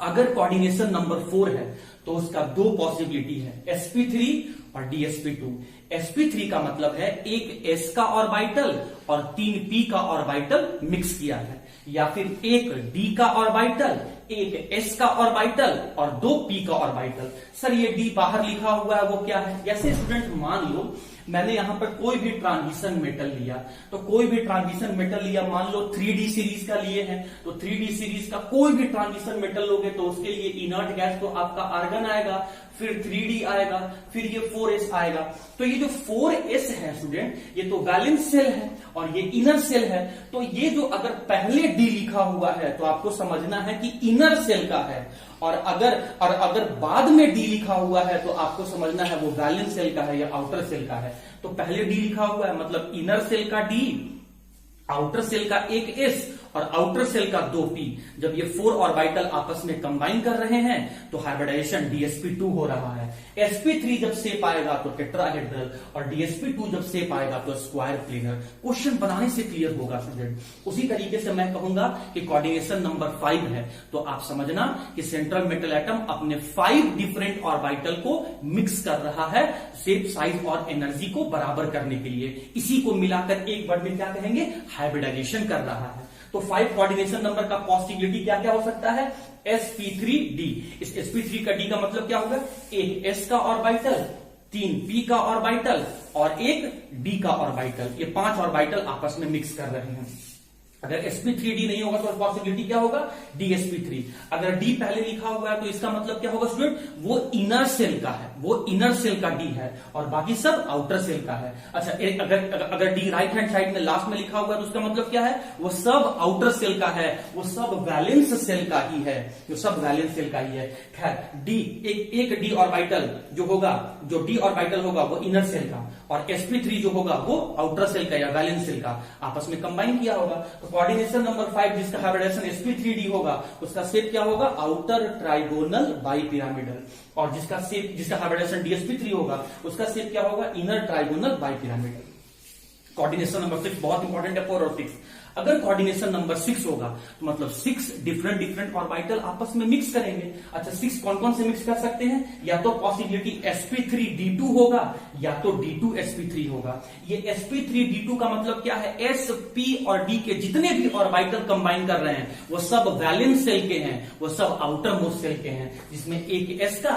अगर कोऑर्डिनेशन नंबर 4 है तो उसका 2 पॉसिबिलिटी है, sp3 और dsp2। sp3 का मतलब है एक s का ऑर्बिटल और 3 p का ऑर्बिटल मिक्स किया है, या फिर एक d का ऑर्बिटल, एक s का ऑर्बिटल और 2 p का ऑर्बिटल। सर ये d बाहर लिखा हुआ है वो क्या है, जैसे स्टूडेंट मान लो मैंने यहां पर कोई भी ट्रांजिशन मेटल लिया, तो कोई भी ट्रांजिशन मेटल लिया, मान लो 3D सीरीज का लिए हैं, तो 3D सीरीज का कोई भी ट्रांजिशन मेटल लोगे तो उसके लिए इनर्ट गैस तो आपका आर्गन आएगा, फिर 3D आएगा, फिर ये 4s आएगा। तो ये जो 4s है स्टूडेंट, ये तो वैलेंस सेल है और ये इनर सेल है। तो ये जो अगर पहले D लिखा हुआ है तो आपको समझना है कि इनर सेल का है, और अगर बाद में D लिखा हुआ है तो आपको समझना है वो वैलेंस सेल का है या आउटर सेल का है। तो पहले D लिखा हुआ है मतलब इनर सेल का D, आउटर सेल का एक S और आउटर सेल का 2p। जब ये 4 ऑर्बिटल आपस में कंबाइन कर रहे हैं तो हाइब्रिडाइजेशन dsp2 हो रहा है। sp3 जब शेप आएगा तो टेट्राहेड्रल, और dsp2 जब शेप आएगा तो स्क्वायर प्लेनर। क्वेश्चन बनाने से क्लियर होगा स्टूडेंट। उसी तरीके से मैं कहूंगा कि कोऑर्डिनेशन नंबर 5 है तो आप समझना कि सेंट्रल मेटल एटम अपने 5 डिफरेंट ऑर्बिटल को मिक्स कर रहा है शेप साइज और एनर्जी को बराबर करने के लिए। इसी को मिलाकर एक वर्ड में क्या कहेंगे, हाइब्रिडाइजेशन कर रहा है। तो 5 कोऑर्डिनेशन नंबर का पॉसिबिलिटी क्या क्या हो सकता है, sp3d। इस sp3 का d का मतलब क्या होगा, एक s का ऑर्बिटल, 3 p का ऑर्बिटल और एक d का ऑर्बिटल। ये 5 ऑर्बिटल आपस में मिक्स कर रहे हैं। अगर sp3d नहीं होगा तो पॉसिबिलिटी क्या होगा, dsp3। अगर d पहले लिखा हुआ है तो इसका मतलब क्या होगा स्टूडेंट, वो इनर सेल का है, वो इनर सेल का d है और बाकी सब आउटर सेल का है। अच्छा, अगर d राइट हैंड साइड में लास्ट में लिखा हुआ है तो उसका मतलब क्या है, वो सब आउटर सेल का है, वो सब वैलेंस सेल का ही है, जो सब वैलेंस सेल का ही है। खैर d एक d ऑर्बिटल जो होगा, जो d ऑर्बिटल होगा वो इनर सेल का, और sp3 जो होगा वो आउटर सेल का या वैलेंस सेल का आपस में कंबाइन किया होगा। तो कोऑर्डिनेशन नंबर 5 जिसका हाइब्रिडाइजेशन sp3d होगा उसका शेप क्या होगा, आउटर ट्राइगोनल बाइपिरामिडल, और जिसका हाइब्रिडाइजेशन dsp3 होगा उसका शेप क्या होगा, inner trigonal bipyramidal. Coordination number 6 बहुत इंपॉर्टेंट है, 4 और 6। अगर कोऑर्डिनेशन नंबर 6 होगा तो मतलब 6 डिफरेंट ऑर्बिटल आपस में मिक्स करेंगे। अच्छा, 6 कौन कौन से मिक्स कर सकते हैं, या तो पॉसिबिलिटी sp3d2 होगा या तो d2sp3 होगा। ये sp3d2 का मतलब क्या है, s, p और d के जितने भी ऑर्बिटल कंबाइन कर रहे हैं वो सब वैलेंस सेल के हैं, वो सब आउटर मोस्ट सेल के हैं, जिसमें एक s का,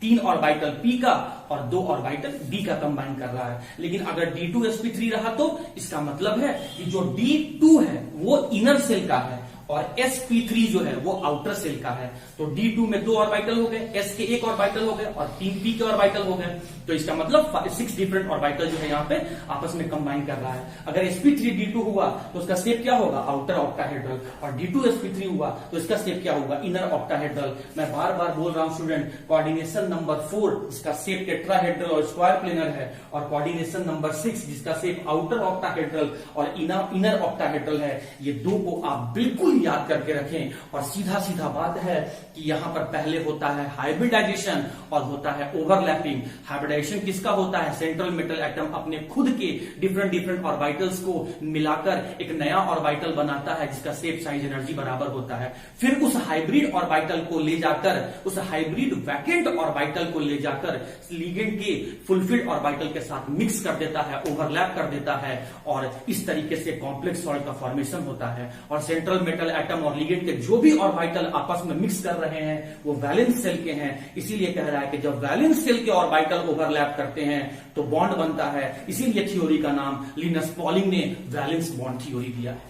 3 ऑर्बिटल p का और 2 ऑर्बिटल d का कंबाइन कर रहा है। लेकिन अगर d2sp3 रहा तो इसका मतलब है कि जो d2 है वो इनर सेल का है और sp3 जो है वो आउटर सेल का है। तो D2 में 2 ऑर्बिटल हो गए, s के 1 ऑर्बिटल हो गए और 3 p के ऑर्बिटल हो गए। तो इसका मतलब 6 डिफरेंट ऑर्बिटल जो है यहाँ पे आपस में कंबाइन कर रहा है। अगर sp3 D2 हुआ तो उसका शेप क्या होगा, आउटर ऑक्टाहेड्रल, और D2 sp3 हुआ तो इसका शेप क्या होगा, इनर ऑक्टाहेड्रल। मैं बार बार बोल रहा हूं स्टूडेंट, कोऑर्डिनेशन नंबर 4 इसका शेप टेट्राहेड्रल और स्क्वायर प्लेनर है, और कोऑर्डिनेशन नंबर 6 जिसका शेप आउटर ऑक्टाहेड्रल और इनर ऑक्टाहेड्रल है। ये दो को आप बिल्कुल याद करके रखें। और सीधा सीधा बात है कि यहां पर पहले होता है हाइब्रिडाइजेशन और होता है ओवरलैपिंग। हाइब्रिडाइजेशन किसका होता है, सेंट्रल मेटल एटम अपने खुद के डिफरेंट ऑर्बिटल्स को मिलाकर एक नया ऑर्बिटल बनाता है जिसका शेप साइज एनर्जी बराबर होता है। फिर उस हाइब्रिड ऑर्बिटल को ले जाकर, उस हाइब्रिड वैकेंट ऑर्बिटल को ले जाकर लिगेंड के फुलफिल्ड ऑर्बिटल के साथ मिक्स कर देता है, ओवरलैप कर देता है, और इस तरीके से कॉम्प्लेक्स सॉल्ट का फॉर्मेशन होता है। और सेंट्रल मेटल एटम और लिगेंड के जो भी ऑर्बिटल आपस में मिक्स कर रहे हैं वो वैलेंस सेल के हैं। इसीलिए कह रहा है कि जब वैलेंस सेल के ऑर्बिटल ओवरलैप करते हैं तो बॉन्ड बनता है। इसीलिए थ्योरी का नाम लिनस पॉलिंग ने वैलेंस बॉन्ड थ्योरी दिया है।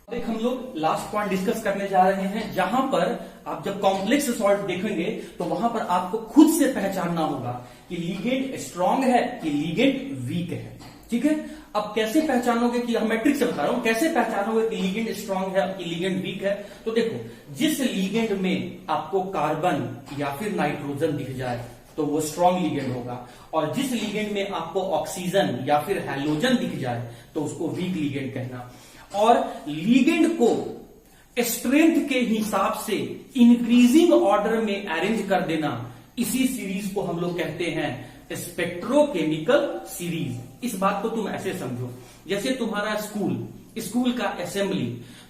अब एक हम लोग लास्ट पॉइंट डिस्कस करने जा रहे हैं, जहां पर आप जब कॉम्प्लेक्स सॉल्ट देखेंगे तो वहां पर आपको खुद से पहचानना होगा कि लिगेंड स्ट्रांग है कि लिगेंड वीक है। ठीक है, अब कैसे पहचानोगे, कि हम मैट्रिक्स से बता रहा हूं, कैसे पहचानोगे कि लिगेंड स्ट्रांग है कि लिगेंड वीक है। तो देखो, जिस लिगेंड में आपको कार्बन या फिर नाइट्रोजन दिख जाए तो वो स्ट्रांग लिगेंड होगा, और जिस लिगेंड में आपको ऑक्सीजन या फिर हैलोजन दिख जाए तो उसको वीक लिगेंड कहना। और लिगेंड को स्ट्रेंथ के हिसाब से इंक्रीजिंग ऑर्डर में अरेंज कर देना, इसी सीरीज को हम लोग कहते हैं स्पेक्ट्रोकेमिकल सीरीज। इस बात को तुम ऐसे समझो, जैसे तुम्हारा स्कूल का असेंबली,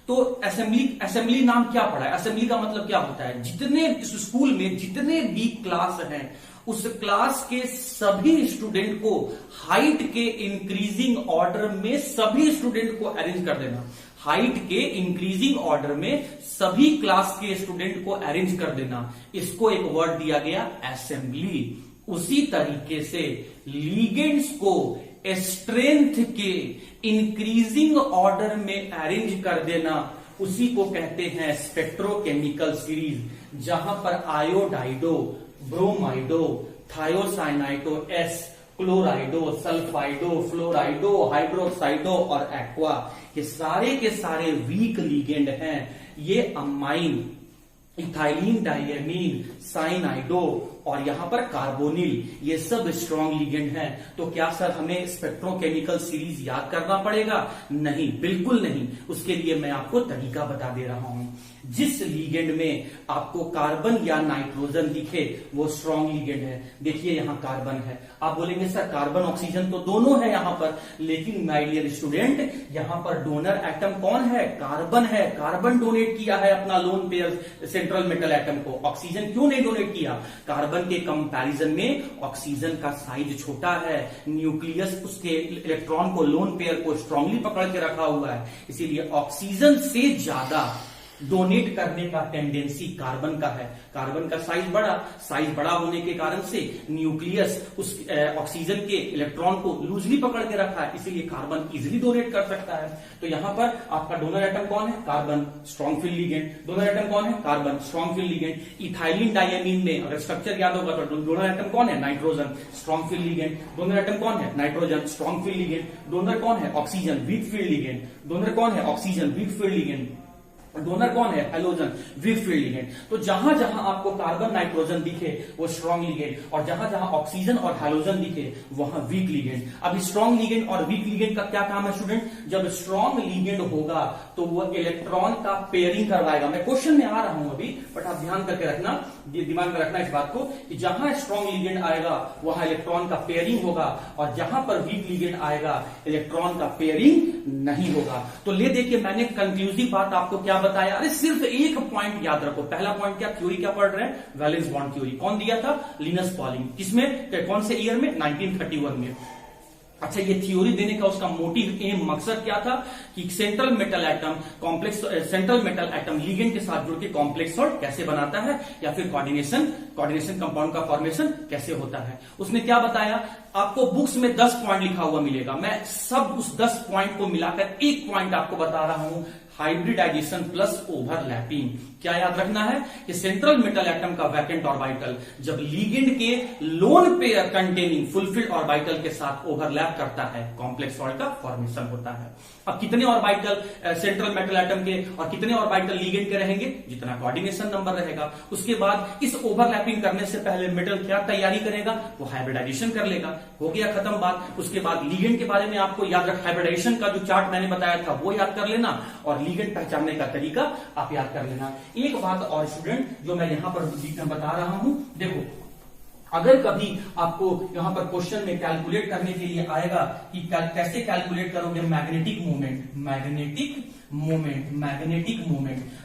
तो असेंबली नाम क्या पढ़ा है, असेंबली का मतलब क्या होता है, जितने इस स्कूल में जितने भी क्लास हैं उस क्लास के सभी स्टूडेंट को हाइट के इंक्रीजिंग ऑर्डर में सभी स्टूडेंट को अरेंज कर देना। हाइट के इंक्रीजिंग ऑर्डर में सभी क्लास के स्टूडेंट को अरेंज कर देना, इसको एक वर्ड दिया गया असेंबली। उसी तरीके से लिगेंड्स को स्ट्रेंथ के इंक्रीजिंग ऑर्डर में अरेंज कर देना, उसी को कहते हैं स्पेक्ट्रोकेमिकल सीरीज, जहां पर आयोडाइडो, ब्रोमाइडो, थायोसाइनाइडो, एस, क्लोराइडो, सल्फाइडो, फ्लोराइडो, हाइड्रोक्साइडो और एक्वा, ये सारे के सारे वीक लिगेंड हैं। ये अमाइन, इथाइलिन डाइएमीन, साइनाइडो और यहां पर कार्बोनिल, ये सब स्ट्रॉन्ग लिगेंड हैं। तो क्या सर हमें स्पेक्ट्रोकेमिकल सीरीज याद करना पड़ेगा? नहीं, बिल्कुल नहीं। उसके लिए मैं आपको तरीका बता दे रहा हूं। जिस लिगेंड में आपको कार्बन या नाइट्रोजन दिखे वो स्ट्रॉन्ग लिगेंड है। देखिए यहां कार्बन है, आप बोलेंगे सर कार्बन ऑक्सीजन तो दोनों है यहां पर, लेकिन माय डियर स्टूडेंट यहां पर डोनर एटम कौन है? कार्बन है। कार्बन डोनेट किया है अपना lone pair central metal atom को। ऑक्सीजन क्यों नहीं डोनेट किया? कार्बन के कंपैरिजन में ऑक्सीजन का साइज छोटा है, न्यूक्लियस उसके इलेक्ट्रॉन को, लोन पेयर को स्ट्रांगली पकड़ के रखा हुआ है, इसीलिए ऑक्सीजन से ज्यादा डोनेट करने का टेंडेंसी कार्बन का है। कार्बन का साइज बड़ा होने के कारण से न्यूक्लियस उस ऑक्सीजन के इलेक्ट्रॉन को लूजली पकड़ के रखा है, इसीलिए कार्बन इजीली डोनेट कर सकता है। तो यहां पर आपका डोनर एटम कौन है? Carbon, strong field ligand. Donor atom कौन है? Carbon, strong field ligand. Ethylene diamine में अगर स्ट्रक्चर याद होगा तो डोनर एटम कौन है? Nitrogen, strong field ligand. Donor atom कौन है? Nitrogen, strong field ligand. Donor कौन है? Oxygen, weak field ligand. Donor कौन है? Oxygen, weak field ligand. Donor कौन है? Halogen, weak field ligand. तो जहां जहां आपको कार्बन नाइट्रोजन दिखे वो स्ट्रॉन्ग लिगेंड, और जहां जहां ऑक्सीजन और हैलोजन दिखे वहां वीक लिगेंड। अब स्ट्रॉन्ग लिगेंड और वीक लिगेंड का क्या काम है स्टूडेंट? जब स्ट्रॉन्ग लिगेंड होगा तो वो इलेक्ट्रॉन का पेयरिंग करवाएगा। मैं क्वेश्चन में आ रहा हूं अभी, बट आप ध्यान करके रखना, दिमाग में रखना इस बात को कि जहां स्ट्रॉन्ग लिगेंड आएगा वहां इलेक्ट्रॉन का पेयरिंग होगा, और जहां पर वीक लिगेंड आएगा इलेक्ट्रॉन का पेयरिंग नहीं होगा। तो ले देखिए मैंने कंक्लूसिव बात आपको क्या बताया। अरे सिर्फ एक पॉइंट याद रखो। पहला पॉइंट क्या, थ्योरी क्या पढ़ रहे हैं? Valence bond theory. कौन दिया था? Linus Pauling. किसमें, कौन से ईयर में? 1931 में। अच्छा, ये थ्योरी देने का उसका मोटिव, एम, मकसद क्या था कि central metal atom complex, central metal atom ligand के साथ जुड़ के कॉम्प्लेक्स सॉल्ट कैसे बनाता है, या फिर कोऑर्डिनेशन कंपाउंड का फॉर्मेशन कैसे होता है। उसने क्या बताया? आपको बुक्स में 10 पॉइंट लिखा हुआ मिलेगा, मैं सब उस 10 पॉइंट को मिलाकर एक पॉइंट आपको बता रहा हूं, हाइब्रिडाइजेशन प्लस ओवरलैपिंग। क्या याद रखना है कि सेंट्रल मेटल एटम का वैकेंट ऑर्बिटल जब लिगेंड के lone pair containing fulfilled orbital के साथ ओवरलैप करता है, कॉम्प्लेक्स सॉल्ट का फॉर्मेशन होता है। अब कितने ऑर्बिटल सेंट्रल मेटल एटम के और कितने ऑर्बिटल लिगेंड के रहेंगे? जितना कोऑर्डिनेशन नंबर रहेगा। उसके बाद इस ओवरलैपिंग करने से पहले मेटल क्या तैयारी करेगा? वो हाइब्रिडाइजेशन कर लेगा। हो गया खत्म बात। उसके बाद लिगेंड के बारे में आपको याद रख, हाइब्रिडाइजेशन का जो चार्ट मैंने बताया था वो याद कर लेना और लिगेंड पहचानने का तरीका आप याद कर लेना। एक बात और स्टूडेंट जो मैं यहां पर बता रहा हूं, देखो अगर कभी आपको यहां पर क्वेश्चन में कैलकुलेट करने के लिए आएगा कि कैसे कैलकुलेट करोगे मैग्नेटिक मोमेंट,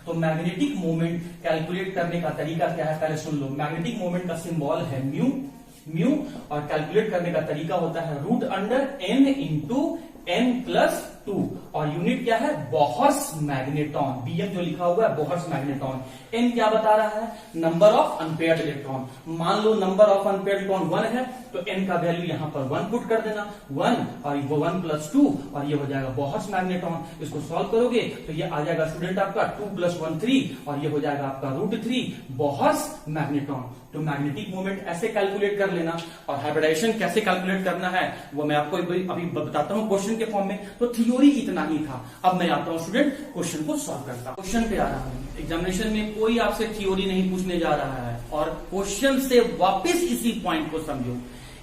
तो मैग्नेटिक मोमेंट कैलकुलेट करने का तरीका क्या है पहले सुन लो। मैग्नेटिक मोमेंट का सिंबल है म्यू और कैलकुलेट करने का तरीका होता है √n इंटू n+2 और यूनिट क्या है? Bohr's magneton. बीएम जो लिखा हुआ है बोहर्स मैग्नेटॉन। n क्या बता रहा है? Number of unpaired electron. मान लो नंबर ऑफ अनपेयर्ड इलेक्ट्रॉन 1 है तो n का वैल्यू यहां पर 1 पुट कर देना, 1 और वो 1+2 और ये हो जाएगा बोहर्स मैग्नेटॉन। इसको सॉल्व करोगे तो ये आ जाएगा स्टूडेंट आपका 2 + 1 3 और ये हो जाएगा आपका √3 बोहर्स मैग्नेटॉन। तो मैग्नेटिक मोमेंट ऐसे कैलकुलेट कर लेना और हाइब्रिडाइजेशन कैसे कैलकुलेट करना है वो मैं आपको अभी बताता हूं क्वेश्चन के फॉर्म में। तो थ्योरी इतना ही था। अब मैं आता हूं स्टूडेंट क्वेश्चन को सॉल्व करता हूं। क्वेश्चन पे आ रहा हूं। एग्जामिनेशन में कोई आपसे थ्योरी नहीं पूछने जा रहा है और क्वेश्चन से वापस इसी पॉइंट को समझो।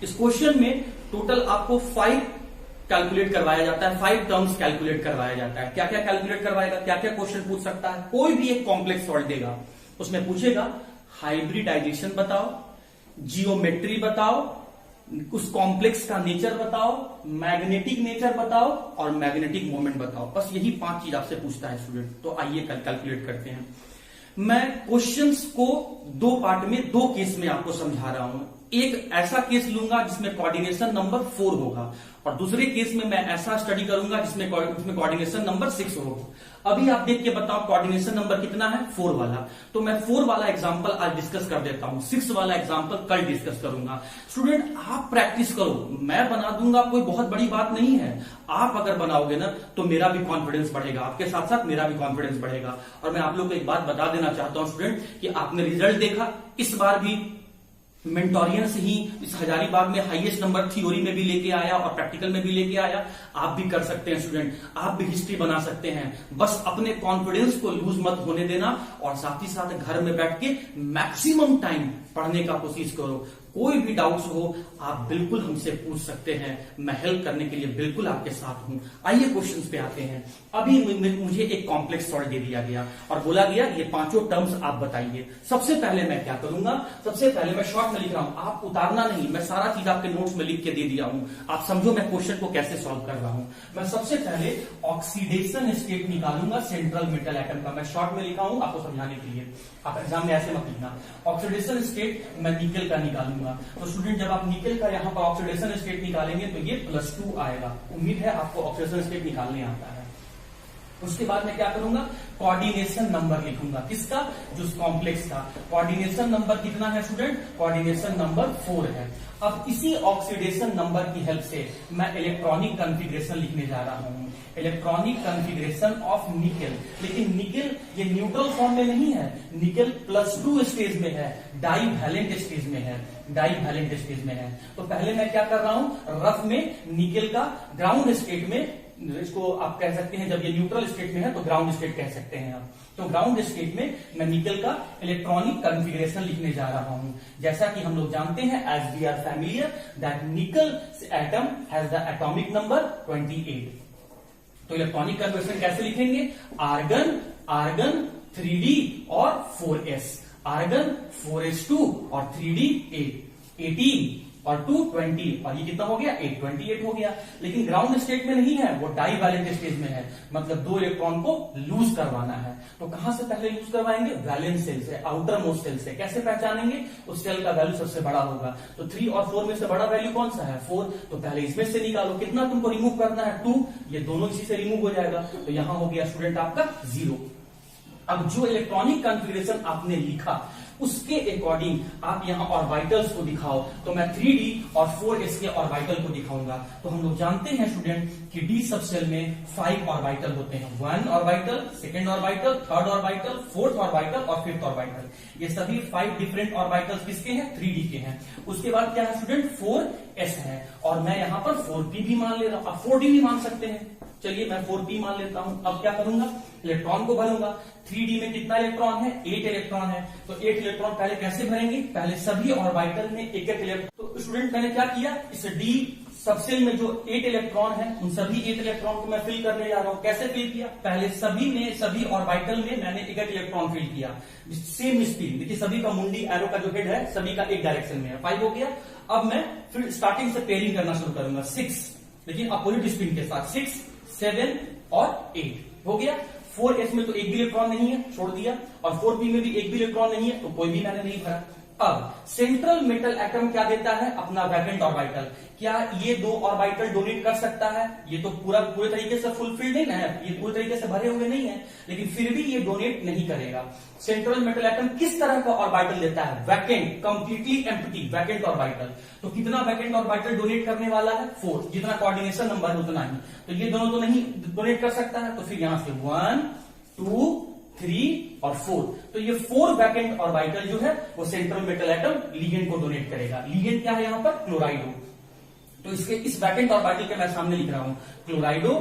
इस क्वेश्चन में टोटल आपको 5 कैलकुलेट करवाया जाता है, 5 टर्म्स कैलकुलेट करवाया जाता है। क्या क्या कैलकुलेट करवाएगा, क्या क्या क्वेश्चन पूछ सकता है? कोई भी एक कॉम्प्लेक्स सॉल्व देगा, उसमें पूछेगा हाइब्रिडाइजेशन बताओ, जियोमेट्री बताओ, उस कॉम्प्लेक्स का नेचर बताओ, मैग्नेटिक नेचर बताओ और मैग्नेटिक मोमेंट बताओ। बस यही 5 चीज आपसे पूछता है स्टूडेंट। तो आइए कैलकुलेट करते हैं। मैं क्वेश्चंस को 2 पार्ट में 2 केस में आपको समझा रहा हूं। एक ऐसा केस लूंगा जिसमें कोऑर्डिनेशन नंबर 4 होगा और दूसरे केस में मैं ऐसा स्टडी करूंगा जिसमें कोऑर्डिनेशन नंबर 6 होगा। अभी आप देख के बताओ कोऑर्डिनेशन नंबर कितना है? 4 वाला। तो मैं 4 वाला एग्जांपल आज डिस्कस कर देता हूं, 6 वाला एग्जांपल कल डिस्कस करूंगा। स्टूडेंट आप प्रैक्टिस करो, मैं बना दूंगा, कोई बहुत बड़ी बात नहीं है। आप अगर बनाओगे ना तो मेरा भी कॉन्फिडेंस बढ़ेगा, आपके साथ साथ मेरा भी कॉन्फिडेंस बढ़ेगा। और मैं आप लोग को एक बात बता देना चाहता हूं स्टूडेंट कि आपने रिजल्ट देखा, इस बार भी मेंटोरियंस ही इस हजारीबाग में हाईएस्ट नंबर थ्योरी में भी लेके आया और प्रैक्टिकल में भी लेके आया। आप भी कर सकते हैं स्टूडेंट, आप भी हिस्ट्री बना सकते हैं। बस अपने कॉन्फिडेंस को लूज मत होने देना और साथ ही साथ घर में बैठ के मैक्सिमम टाइम पढ़ने का कोशिश करो। कोई भी डाउट्स हो आप बिल्कुल हमसे पूछ सकते हैं, मैं हेल्प करने के लिए बिल्कुल आपके साथ हूं। आइए क्वेश्चंस पे आते हैं। अभी मुझे एक कॉम्प्लेक्स सॉल्व दे दिया गया और बोला गया ये 5 टर्म्स आप बताइए। सबसे पहले मैं क्या करूंगा, सबसे पहले मैं शॉर्ट में लिख रहा हूं, आप उतारना नहीं, मैं सारा चीज आपके नोट्स में लिख के दे दिया हूं। आप समझो मैं क्वेश्चन को कैसे सॉल्व कर रहा हूं। मैं सबसे पहले ऑक्सीडेशन स्टेट निकालूंगा सेंट्रल मेटल एटम का। मैं शॉर्ट में लिखा हूं आपको समझाने के लिए, आप एग्जाम में ऐसे मत लिखना। ऑक्सीडेशन स्टेट मैं निकल का निकालूंगा। तो स्टूडेंट जब आप निकल का यहां पर ऑक्सीडेशन स्टेट निकालेंगे तो ये +2 आएगा। उम्मीद है आपको ऑक्सीडेशन स्टेट निकालने आता है। उसके बाद मैं क्या करूंगा, कोऑर्डिनेशन नंबर लिखूंगा। किसका? जो कॉम्प्लेक्स का। कोऑर्डिनेशन नंबर कितना है स्टूडेंट? कोऑर्डिनेशन नंबर 4 है। अब इसी ऑक्सीडेशन नंबर की हेल्प से मैं इलेक्ट्रॉनिक कॉन्फ़िगरेशन लिखने जा रहा हूं। Electronic configuration of nickel. लेकिन निकेल ये न्यूट्रल फॉर्म में नहीं है, निकेल +2 स्टेज में है, डाईवैलेंट स्टेज में है, डाईवैलेंट स्टेज में है। तो पहले मैं क्या कर रहा हूं, रफ में निकेल का ग्राउंड स्टेट में, इसको आप कह सकते हैं जब ये न्यूट्रल स्टेट में है तो ग्राउंड स्टेट कह सकते हैं आप। तो ग्राउंड स्टेट में मैं निकेल का इलेक्ट्रॉनिक कॉन्फ़िगरेशन लिखने जा रहा हूं। जैसा कि हम लोग जानते हैं, as we are familiar that nickel atom has the atomic number 28। तो इलेक्ट्रॉनिक कॉन्फ़िगरेशन कैसे लिखेंगे, आर्गन आर्गन 3d और 4s, आर्गन 4s2 और 3d 18 और 2 20 और ये कितना हो गया 8 28 हो गया। लेकिन ग्राउंड स्टेट में नहीं है, वो डाईवैलेंट स्टेज में है, मतलब 2 इलेक्ट्रॉन को लूज करवाना है। तो कहां से पहले लूज करवाएंगे, वैलेंस सेल से, आउटर मोस्ट सेल से। कैसे पहचानेंगे, उस सेल का वैल्यू सबसे बड़ा होगा। तो 3 और 4 में से बड़ा वैल्यू कौन सा है, 4। तो पहले इसमें से निकालो, कितना तुमको रिमूव करना है 2, ये दोनों इसी से रिमूव हो जाएगा। तो यहां हो गया स्टूडेंट आपका 0। अब जो इलेक्ट्रॉनिक कॉन्फ़िगरेशन आपने लिखा उसके अकॉर्डिंग आप यहाँ ऑर्बिटल्स को दिखाओ। तो मैं 3d और 4s के ऑर्बिटल को दिखाऊंगा। तो हम लोग जानते हैं स्टूडेंट कि डी सब सेल में 5 ऑर्बिटल होते हैं, 1 orbital, second orbital, third orbital, fourth orbital और फिफ्थ ऑर्बिटल। ये सभी 5 डिफरेंट ऑर्बिटल्स किसके हैं? 3d के हैं। उसके बाद क्या है स्टूडेंट? 4s है, और मैं यहाँ पर 4p भी मान ले रहा हूं। आप 4d भी मान सकते हैं। चलिए मैं 4p मान लेता हूं। अब क्या करूंगा? इलेक्ट्रॉन को भरूंगा। 3d में कितना इलेक्ट्रॉन है? 8 इलेक्ट्रॉन है। तो 8 इलेक्ट्रॉन पहले कैसे भरेंगे? पहले सभी ऑर्बिटल में एक एक इलेक्ट्रॉन। तो स्टूडेंट मैंने क्या किया, इस डी सबसेल में जो 8 इलेक्ट्रॉन है उन सभी 8 इलेक्ट्रॉन को मैं फिल करने जा रहा हूं। कैसे फिल किया? पहले सभी ऑर्बिटल में मैंने एक एक इलेक्ट्रॉन फिल किया, सेम स्पीड। देखिए सभी का मुंडी एरो का जो हेड है सभी का एक डायरेक्शन में है। 5 हो गया। अब मैं फिर स्टार्टिंग से पेयरिंग करना शुरू करूंगा। 6, लेकिन अपोजिट स्पिन के साथ 6, 7 और 8 हो गया। 4s में तो एक भी इलेक्ट्रॉन नहीं है, छोड़ दिया, और 4p में भी एक भी इलेक्ट्रॉन नहीं है, तो कोई भी मैंने नहीं भरा। अब सेंट्रल मेटल एटम क्या देता है? अपना वैकेंट ऑर्बिटल। क्या ये 2 ऑर्बिटल डोनेट कर सकता है? ये तो पूरे तरीके से फुलफिल्ड नहीं है, ये पूरे तरीके से भरे हुए नहीं है, लेकिन फिर भी ये डोनेट नहीं करेगा। सेंट्रल मेटल एटम किस तरह का ऑर्बिटल देता है? Vacant, completely empty vacant orbital. तो कितना वैकेंट ऑर्बिटल डोनेट करने वाला है? 4। जितना कोऑर्डिनेशन नंबर है उतना ही। तो ये दोनों तो नहीं डोनेट कर सकता है, तो फिर यहां से 1, 2, 3 और 4। तो ये 4 वैकेंट ऑर्बिटल जो है वो सेंट्रल मेटल एटम लिगेंड को डोनेट करेगा। लिगेंड क्या है यहाँ पर? क्लोराइडो। तो इस वैकेंट ऑर्बिटल के मैं सामने लिख रहा हूं क्लोराइडो।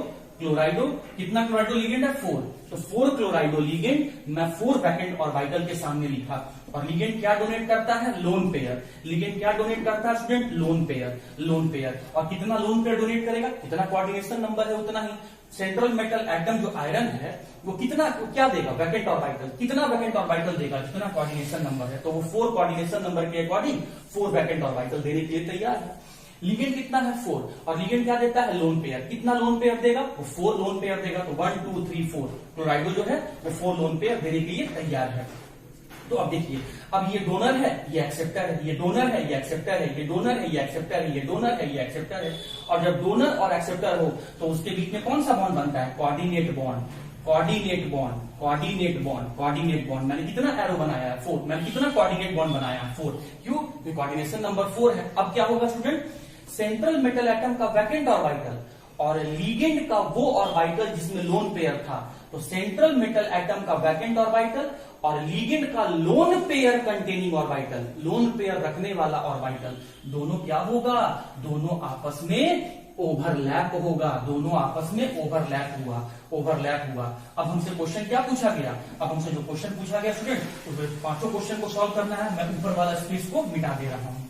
कितना क्लोराइडो लिगेंड है? 4। तो 4 क्लोराइडो लिगेंड मैं 4 वैकेंट ऑर्बिटल के सामने लिखा। और लिगेंड क्या डोनेट करता है? Lone pair. लिगेंड क्या डोनेट करता है स्टूडेंट? Lone pair. और कितना लोन पेयर डोनेट करेगा? कितना कोऑर्डिनेशन नंबर है उतना ही। सेंट्रल मेटल एटम जो आयरन है वो क्या देगा? Vacant orbital. कितना वैकेंट ऑर्बिटल देगा? जितना कोऑर्डिनेशन नंबर है। तो वो 4 कोऑर्डिनेशन नंबर के अकॉर्डिंग 4 वैकेंट ऑर्बिटल देने के लिए तैयार है। लिगेंड कितना है? 4। और लिगेंड क्या देता है? Lone pair. कितना लोन पेयर देगा? वो 4 लोन पेयर देगा। तो 1, 2, 3, 4 क्लोराइडो जो है वो 4 लोन पेयर देने के लिए तैयार है। तो अब देखिए, अब ये डोनर है, ये एक्सेप्टर है, ये डोनर है, ये एक्सेप्टर है, ये डोनर है, ये एक्सेप्टर है, ये डोनर है, ये एक्सेप्टर है। और जब डोनर और एक्सेप्टर हो तो उसके बीच में कौन सा बॉन्ड बनता है? Coordinate bond. मैंने कितना एरो बनाया है? 4। मैंने कितना कोऑर्डिनेट बॉन्ड बनाया है? 4। क्यों? कोऑर्डिनेशन नंबर 4 है। अब क्या होगा स्टूडेंट? सेंट्रल मेटल एटम का वैकेंट ऑर्बिटल और लिगेंड का वो ऑर्बिटल जिसमें लोन पेयर था। तो सेंट्रल मेटल एटम का वैकेंट ऑर्बिटल और लिगेंड का lone pair containing orbital, lone pair रखने वाला ऑर्बिटल, दोनों क्या होगा? दोनों आपस में ओवरलैप होगा। दोनों आपस में ओवरलैप हुआ। अब हमसे क्वेश्चन क्या पूछा गया? अब हमसे जो क्वेश्चन पूछा गया स्टूडेंट, तो 5 क्वेश्चन को सॉल्व करना है। मैं ऊपर वाला स्पेस को मिटा दे रहा हूं।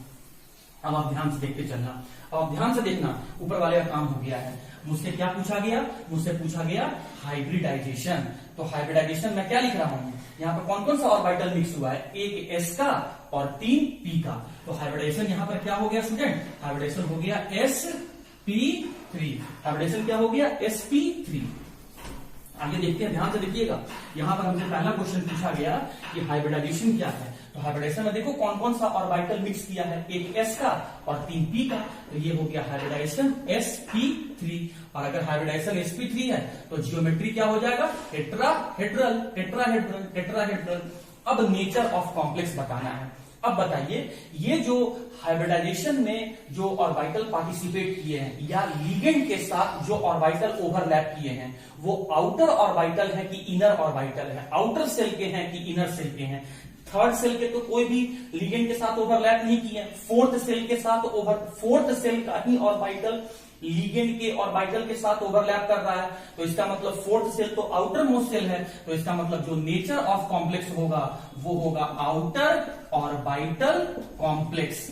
अब आप ध्यान से देखते चलना, अब आप ध्यान से देखना, ऊपर वाले का काम हो गया है। मुझसे क्या पूछा गया? मुझसे पूछा गया हाइब्रिडाइजेशन। तो हाइब्रिडाइजेशन में क्या लिख रहा हूं? यहाँ पर कौन कौन सा ऑर्बिटल मिक्स हुआ है? एक s का और 3 p का। तो हाइब्रिडाइजेशन यहाँ पर क्या हो गया स्टूडेंट? हाइब्रिडाइजेशन हो गया sp3। हाइब्रिडाइजेशन क्या हो गया? sp3। आगे देखते हैं, ध्यान से देखिएगा। यहाँ पर हमसे पहला क्वेश्चन पूछा गया कि हाइब्रिडाइजेशन क्या है। तो हाइब्रिडाइजेशन में देखो कौन कौन सा ऑर्बिटल मिक्स किया है? एक s का और 3 p का। तो ये हो गया हाइब्रिडाइजेशन sp3। और अगर हाइब्रिडाइजेशन sp3 है तो जियोमेट्री क्या हो जाएगा? टेट्राहेड्रल। अब नेचर ऑफ कॉम्प्लेक्स बताना है। अब बताइए, ये जो हाइब्रिडाइजेशन में जो ऑर्बिटल पार्टिसिपेट किए हैं या लिगेंड के साथ जो ऑर्बिटल ओवरलैप किए हैं, वो आउटर ऑर्बिटल है कि इनर ऑर्बिटल है? आउटर सेल के हैं कि इनर सेल के हैं? थर्ड सेल के तो कोई भी लिगेंड के साथ ओवरलैप नहीं किए। फोर्थ सेल का ही ऑर्बिटल लिगेंड के ऑर्बिटल के साथ ओवरलैप कर रहा है। तो इसका मतलब फोर्थ सेल तो आउटर मोस्ट सेल है। तो इसका मतलब जो नेचर ऑफ कॉम्प्लेक्स होगा वो होगा आउटर ऑर्बिटल कॉम्प्लेक्स।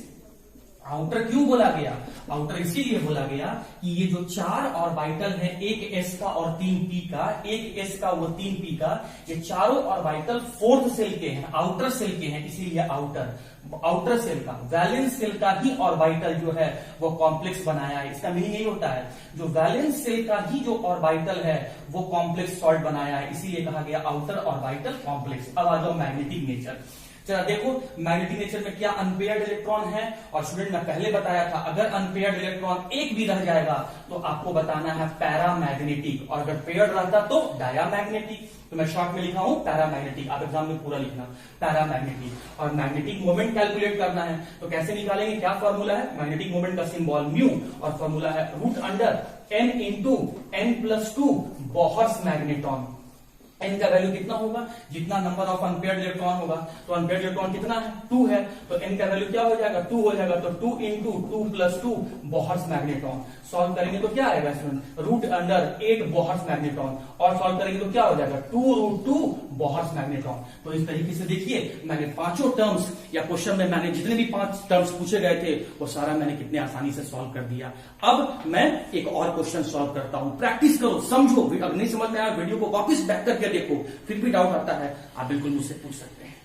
आउटर क्यों बोला गया? आउटर इसीलिए बोला गया कि ये जो 4 ऑर्बिटल है, एक s का और 3 p का, एक s का वो 3 p का, ये चारों ऑर्बिटल फोर्थ सेल के हैं, आउटर सेल के हैं, इसीलिए आउटर सेल का, वैलेंस सेल का ही ऑर्बिटल जो है वो कॉम्प्लेक्स बनाया है। इसका मीनिंग यही होता है, जो वैलेंस सेल का ही जो ऑर्बिटल है वो कॉम्प्लेक्स सॉल्ट बनाया है, इसीलिए कहा गया आउटर ऑर्बिटल कॉम्प्लेक्स। अब आ जाओ मैग्नेटिक नेचर। चला देखो मैग्नेटिक नेचर में क्या अनपेयर्ड इलेक्ट्रॉन है, और स्टूडेंट मैं पहले बताया था अगर अनपेयर्ड इलेक्ट्रॉन एक भी रह जाएगा तो आपको बताना है पैरामैग्नेटिक, और अगर पेयर्ड रहता तो डायामैग्नेटिक। तो मैं शॉर्ट में लिखा हूं पैरामैग्नेटिक, आप एग्जाम में पूरा लिखना पैरामैग्नेटिक। और मैग्नेटिक मोमेंट कैलकुलेट करना है तो कैसे निकालेंगे, क्या फॉर्मूला है, मैग्नेटिक मोमेंट का सिंबल म्यू और फॉर्मूला है √n into n+2 Bohr's magneton. n का वैल्यू कितना होगा, जितना नंबर ऑफ अनपेयर्ड इलेक्ट्रॉन होगा, तो अनपेयर्ड इलेक्ट्रॉन कितना है 2 है, तो n का वैल्यू क्या हो जाएगा 2 हो जाएगा, तो 2 इंटू 2+2 बॉहर्स मैग्नेटॉन। सॉल्व करेंगे तो क्या आएगा स्टूडेंट √8 बॉहर्स मैग्नेटॉन, और सॉल्व करेंगे तो क्या हो जाएगा 2√2 बॉहर्स मैग्नेटॉन। तो इस तरीके से देखिए मैंने पांचों टर्म्स या क्वेश्चन में मैंने जितने भी 5 टर्म्स पूछे गए थे वो सारा मैंने कितने आसानी से सॉल्व कर दिया। अब मैं एक और क्वेश्चन सॉल्व करता हूं, प्रैक्टिस करो, समझो, अगर नहीं समझ में आया वीडियो को वापस बैक करके देखो, फिर भी डाउट आता है आप बिल्कुल मुझसे पूछ सकते हैं।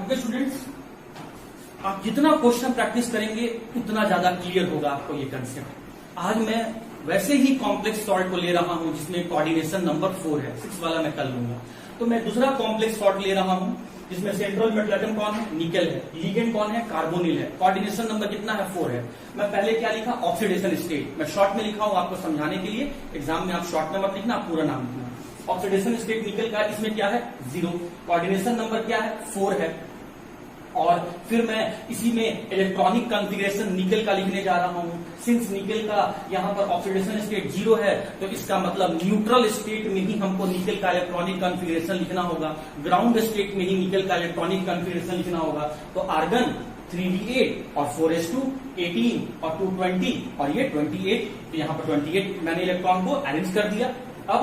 ओके स्टूडेंट्स, आप जितना क्वेश्चन प्रैक्टिस करेंगे उतना ज्यादा क्लियर होगा आपको ये कंसेप्ट। आज मैं वैसे ही कॉम्प्लेक्स सॉल्ट को ले रहा हूं जिसमें कोऑर्डिनेशन नंबर 4 है, 6 वाला मैं कल लूंगा। तो मैं दूसरा कॉम्प्लेक्स सॉल्ट ले रहा हूं जिसमें सेंट्रल मेटल एटम कौन है, निकल है, लिगेंड कौन है, कार्बोनिल है, कोऑर्डिनेशन नंबर कितना है 4 है। मैं पहले क्या लिखा, ऑक्सीडेशन स्टेट, मैं शॉर्ट में लिखा हूं आपको समझाने के लिए, एग्जाम में आप शॉर्ट में मत लिखना, आप पूरा नाम लिखना। ऑक्सीडेशन स्टेट निकल का इसमें क्या है 0, कोऑर्डिनेशन नंबर क्या है 4 है, और फिर मैं इसी में इलेक्ट्रॉनिक कॉन्फ़िगरेशन निकल का लिखने जा रहा हूं। सिंस निकल का यहां पर ऑक्सीडेशन स्टेट 0 है तो इसका मतलब न्यूट्रल स्टेट में ही हमको निकल का इलेक्ट्रॉनिक कॉन्फ़िगरेशन लिखना होगा, ग्राउंड स्टेट में ही निकल का इलेक्ट्रॉनिक कॉन्फ़िगरेशन लिखना होगा। तो आर्गन 3d8 और 4s2 18 और 220 और ये 28, तो यहाँ पर 28 मैंने इलेक्ट्रॉन को अरेंज कर दिया। अब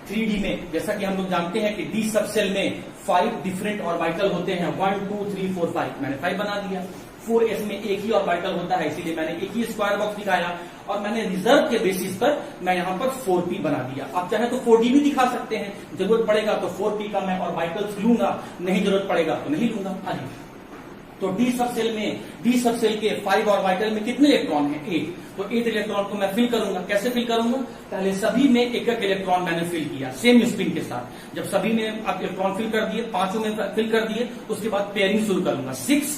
3d में जैसा कि हम लोग जानते हैं कि d सब सेल में 5 डिफरेंट ऑर्बिटल होते हैं, 1 2 3 4 5, मैंने 5 बना दिया। 4s में एक ही ऑर्बिटल होता है इसीलिए मैंने एक ही स्क्वायर बॉक्स दिखाया, और मैंने रिजर्व के बेसिस पर मैं यहाँ पर 4p बना दिया। आप चाहे तो 4d भी दिखा सकते हैं, जरूरत पड़ेगा तो 4p का मैं ऑर्बिटल्स लूंगा, नहीं जरूरत पड़ेगा तो नहीं लूंगा। हाँ जी, तो डी सब सेल के 5 ऑर्बिटल में कितने इलेक्ट्रॉन हैं 8, तो 8 इलेक्ट्रॉन को मैं फिल करूंगा। कैसे फिल करूंगा, पहले सभी में एक एक इलेक्ट्रॉन मैंने फिल किया सेम स्पिन के साथ। जब सभी में आप इलेक्ट्रॉन फिल कर दिए, पांचों में फिल कर दिए, उसके बाद पेयरिंग शुरू करूंगा 6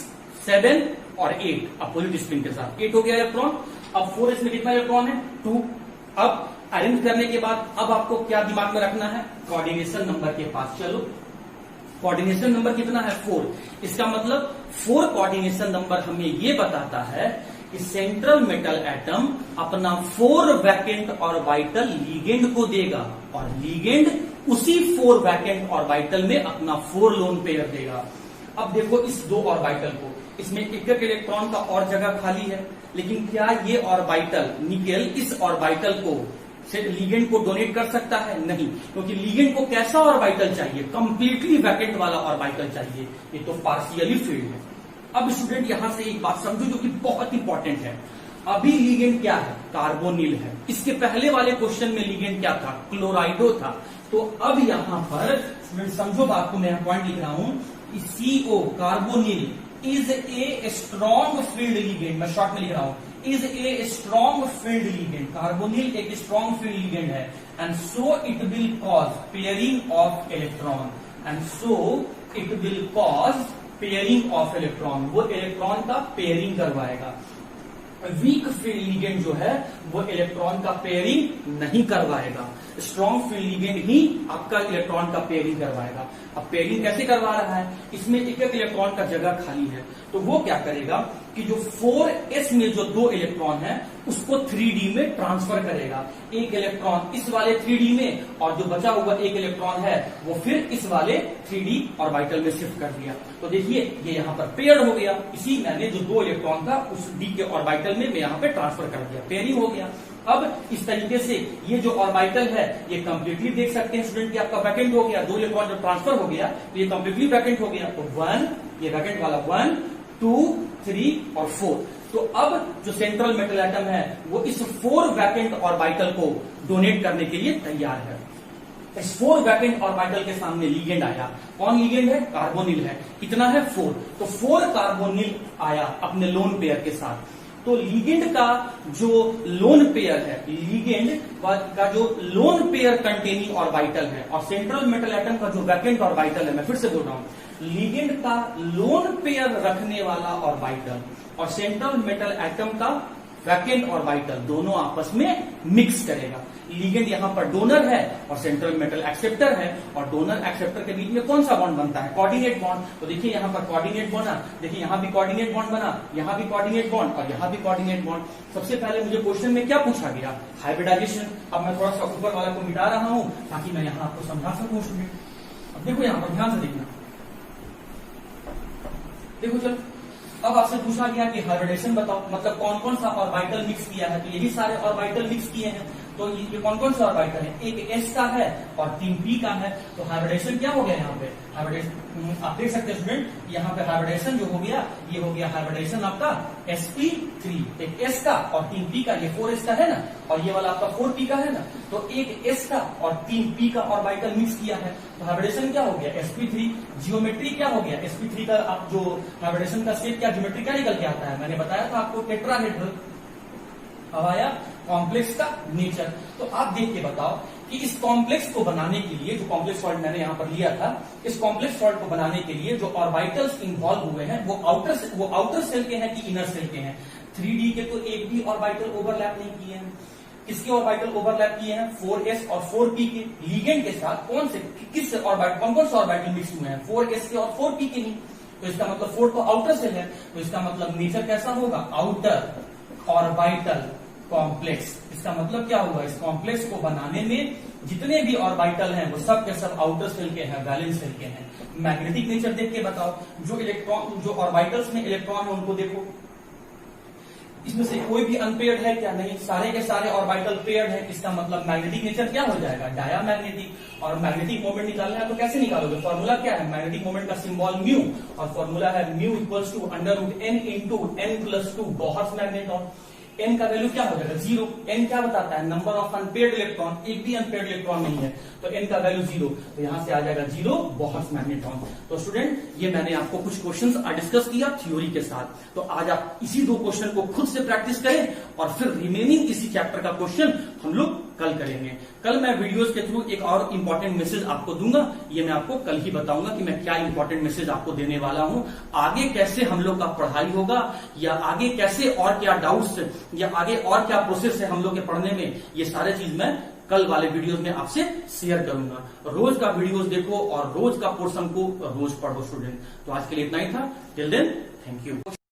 7 और 8 अपोजिट स्पिन के साथ। 8 हो गया इलेक्ट्रॉन। अब 4s में कितना इलेक्ट्रॉन है 2। अब अरेंज करने के बाद अब आपको क्या दिमाग में रखना है, कोऑर्डिनेशन नंबर के पास चलो। कोऑर्डिनेशन नंबर कितना है 4, इसका मतलब 4 कोऑर्डिनेशन नंबर हमें ये बताता है कि सेंट्रल मेटल एटम अपना 4 वैकेंट ऑर्बिटल लीगेंड को देगा, और लीगेंड उसी 4 वैकेंट ऑर्बिटल में अपना 4 लोन पेयर देगा। अब देखो इस 2 ऑर्बिटल को, इसमें एक एक इलेक्ट्रॉन का और जगह खाली है, लेकिन क्या ये ऑर्बिटल निकेल इस ऑर्बिटल को लीगेंड को डोनेट कर सकता है, नहीं, क्योंकि लीगेंड को कैसा ऑर्बिटल चाहिए, कंप्लीटली वैकेंट वाला ऑर्बिटल चाहिए, ये तो पार्शियली फील्ड है। अब स्टूडेंट यहां से एक बात समझो जो कि बहुत इंपॉर्टेंट है, अभी लीगेंड क्या है, कार्बोनिल है। इसके पहले वाले क्वेश्चन में लीगेंड क्या था, क्लोराइडो था। तो अब यहां पर स्टूडेंट समझो बात को, मैं पॉइंट लिख रहा हूं, CO carbonyl is a strong field ligand, मैं शॉर्ट में लिख रहा हूं, is a strong field ligand. Carbonyl एक स्ट्रॉन्ग फील्ड लीगेंड है, and so it will cause pairing of electron, and so it will cause pairing of electron, वो electron का pairing करवाएगा। वीक फील्ड लिगेंड जो है वो इलेक्ट्रॉन का pairing नहीं करवाएगा, स्ट्रॉन्ग फील्ड लिगेंड ही आपका इलेक्ट्रॉन का पेयरिंग करवाएगा। अब पेयरिंग कैसे करवा रहा है, इसमें एक एक इलेक्ट्रॉन का जगह खाली है, तो वो क्या करेगा कि जो 4s में जो 2 इलेक्ट्रॉन है उसको 3d में ट्रांसफर करेगा। एक इलेक्ट्रॉन इस वाले 3d में, और जो बचा हुआ एक इलेक्ट्रॉन है वो फिर इस वाले 3d ऑर्बिटल में शिफ्ट कर दिया। तो देखिए ये यहाँ पर पेयर्ड हो गया, इसी मैंने जो 2 इलेक्ट्रॉन था उस d के ऑर्बिटल में मैं यहाँ पे ट्रांसफर कर दिया, पेयरिंग हो गया। अब इस तरीके से ये जो ऑर्बिटल है ये कंप्लीटली देख सकते हैं स्टूडेंट कि आपका वैकेंट हो गया, 2 इलेक्ट्रॉन जब ट्रांसफर हो गया तो ये कंप्लीटली वैकेंट हो गया। तो 1 ये वैकेंट वाला 1 2 3 और 4। तो अब जो सेंट्रल मेटल एटम है वो इस 4 वैकेंट ऑर्बिटल को डोनेट करने के लिए तैयार है। इस 4 वैकेंट ऑर्बिटल के सामने लीगेंड आया, कौन लीगेंड है, कार्बोनिल है, कितना है 4, तो 4 कार्बोनिल आया अपने लोन पेयर के साथ। तो लीगेंड का जो लोन पेयर है, लीगेंड का जो लोन पेयर कंटेनिंग ऑर्बिटल है और सेंट्रल मेटल एटम का जो वैकेंट ऑर्बिटल है, मैं फिर से बोल रहा हूं, लीगेंड का लोन पेयर रखने वाला ऑर्बिटल और सेंट्रल मेटल एटम का वैकेंट ऑर्बिटल दोनों आपस में मिक्स करेगा। लीगेंड यहां पर डोनर है और सेंट्रल मेटल एक्सेप्टर है, और डोनर एक्सेप्टर के बीच में कौन सा बॉन्ड बनता है? Coordinate bond. तो देखिए यहां पर कोऑर्डिनेट बना, देखिए यहां भी कोऑर्डिनेट बॉन्ड बना, यहां भी कोऑर्डिनेट बॉन्ड और यहां भी कोऑर्डिनेट बॉन्ड। सबसे पहले मुझे क्वेश्चन में क्या पूछा गया? हाइब्रिडाइजेशन। अब मैं थोड़ा सा ऊपर वाला को मिटा रहा हूं ताकि मैं यहां आपको समझा सकूं। अब देखो यहां पर ध्यान से देखना, देखो चलो, अब आपसे पूछा गया कि हाइब्रिडेशन बताओ, मतलब कौन कौन सा ऑर्बिटल मिक्स किया है। तो ये भी सारे ऑर्बिटल मिक्स किए हैं। तो ये कौन कौन सा ऑर्बिटल है? एक एस का है और 3 पी का है। तो हाइब्रिडेशन क्या हो गया यहाँ पे? हाइब्रिडेशन आप देख सकते हैं स्टूडेंट, यहाँ पे हाइब्रिडेशन जो हो गया, ये हो गया हाइब्रिडेशन आपका sp3, एक एस का और 3 पी का, ये 4s का है ना, और ये वाला आपका 4 पी का है ना। तो एक एस का और 3 पी का ऑर्बिटल मिक्स किया है, तो हाइब्रिडेशन क्या हो गया? sp3। जियोमेट्री क्या हो गया? sp3 का आप जो हाइब्रिडेशन का शेप क्या, ज्योमेट्री क्या निकल के आता है? मैंने बताया था आपको, टेट्राहेड्रल। अब आया कॉम्प्लेक्स का नेचर। तो आप देख के बताओ कि इस कॉम्प्लेक्स को बनाने के लिए, जो कॉम्प्लेक्स सॉल्ट मैंने यहां पर लिया था, इस कॉम्प्लेक्स सॉल्ट को बनाने के लिए जो ऑर्बिटल्स इन्वॉल्व हुए हैं वो आउटर सेल के हैं कि इनर सेल के हैं? 3D के तो एक भी ऑर्बिटल ओवरलैप नहीं किए हैं। किसके ऑर्बिटल ओवरलैप किए हैं? 4s और 4p के। लीगेंड के साथ कौन से, किस ऑर्बिटल, कौन कौन से ऑर्बिटल मिक्स हुए हैं? 4s के और 4p के नहीं। तो इसका मतलब 4 तो आउटर सेल है, तो इसका मतलब नेचर कैसा होगा? Outer orbital complex. इसका मतलब क्या हुआ? इस कॉम्प्लेक्स को बनाने में जितने भी ऑर्बिटल हैं वो सब के सब आउटर सेल के हैं, वैलेंस सेल के हैं। मैग्नेटिक नेचर देख के बताओ, जो इलेक्ट्रॉन, जो ऑर्बिटल्स में इलेक्ट्रॉन है उनको देखो, इसमें से कोई भी अनपेयर्ड है क्या? नहीं, सारे के सारे ऑर्बिटल पेयर्ड है। इसका मतलब मैग्नेटिक नेचर क्या हो जाएगा? डायामैग्नेटिक। और मैग्नेटिक मोमेंट निकालना है तो कैसे निकालोगे? फॉर्मूला क्या है? मैग्नेटिक मोमेंट का सिंबल म्यू, और फॉर्मूला है mu equals to √n into n+2 Bohr's magneton. n का वैल्यू क्या हो जाएगा? 0। n क्या बताता है? Number of unpaired electron. एक भी अनपेयर्ड इलेक्ट्रॉन नहीं है, तो n का वैल्यू 0, तो यहां से आ जाएगा 0 बोहर्स मैग्नेट्रॉन। तो स्टूडेंट, ये मैंने आपको कुछ क्वेश्चंस डिस्कस किया थ्योरी के साथ। तो आज आप इसी 2 क्वेश्चन को खुद से प्रैक्टिस करें और फिर रिमेनिंग इसी चैप्टर का क्वेश्चन हम लोग कल करेंगे। कल मैं वीडियोस के थ्रू एक और इंपॉर्टेंट मैसेज आपको दूंगा, ये मैं आपको कल ही बताऊंगा कि मैं क्या इंपॉर्टेंट मैसेज आपको देने वाला हूं। आगे कैसे हम लोग का पढ़ाई होगा, या आगे कैसे और क्या डाउट्स, या आगे और क्या प्रोसेस है हम लोग के पढ़ने में, ये सारे चीज मैं कल वाले वीडियोस में आपसे शेयर करूंगा। रोज का वीडियोस देखो और रोज का पोर्शन को रोज पढ़ो स्टूडेंट। तो आज के लिए इतना ही था। Till then, thank you.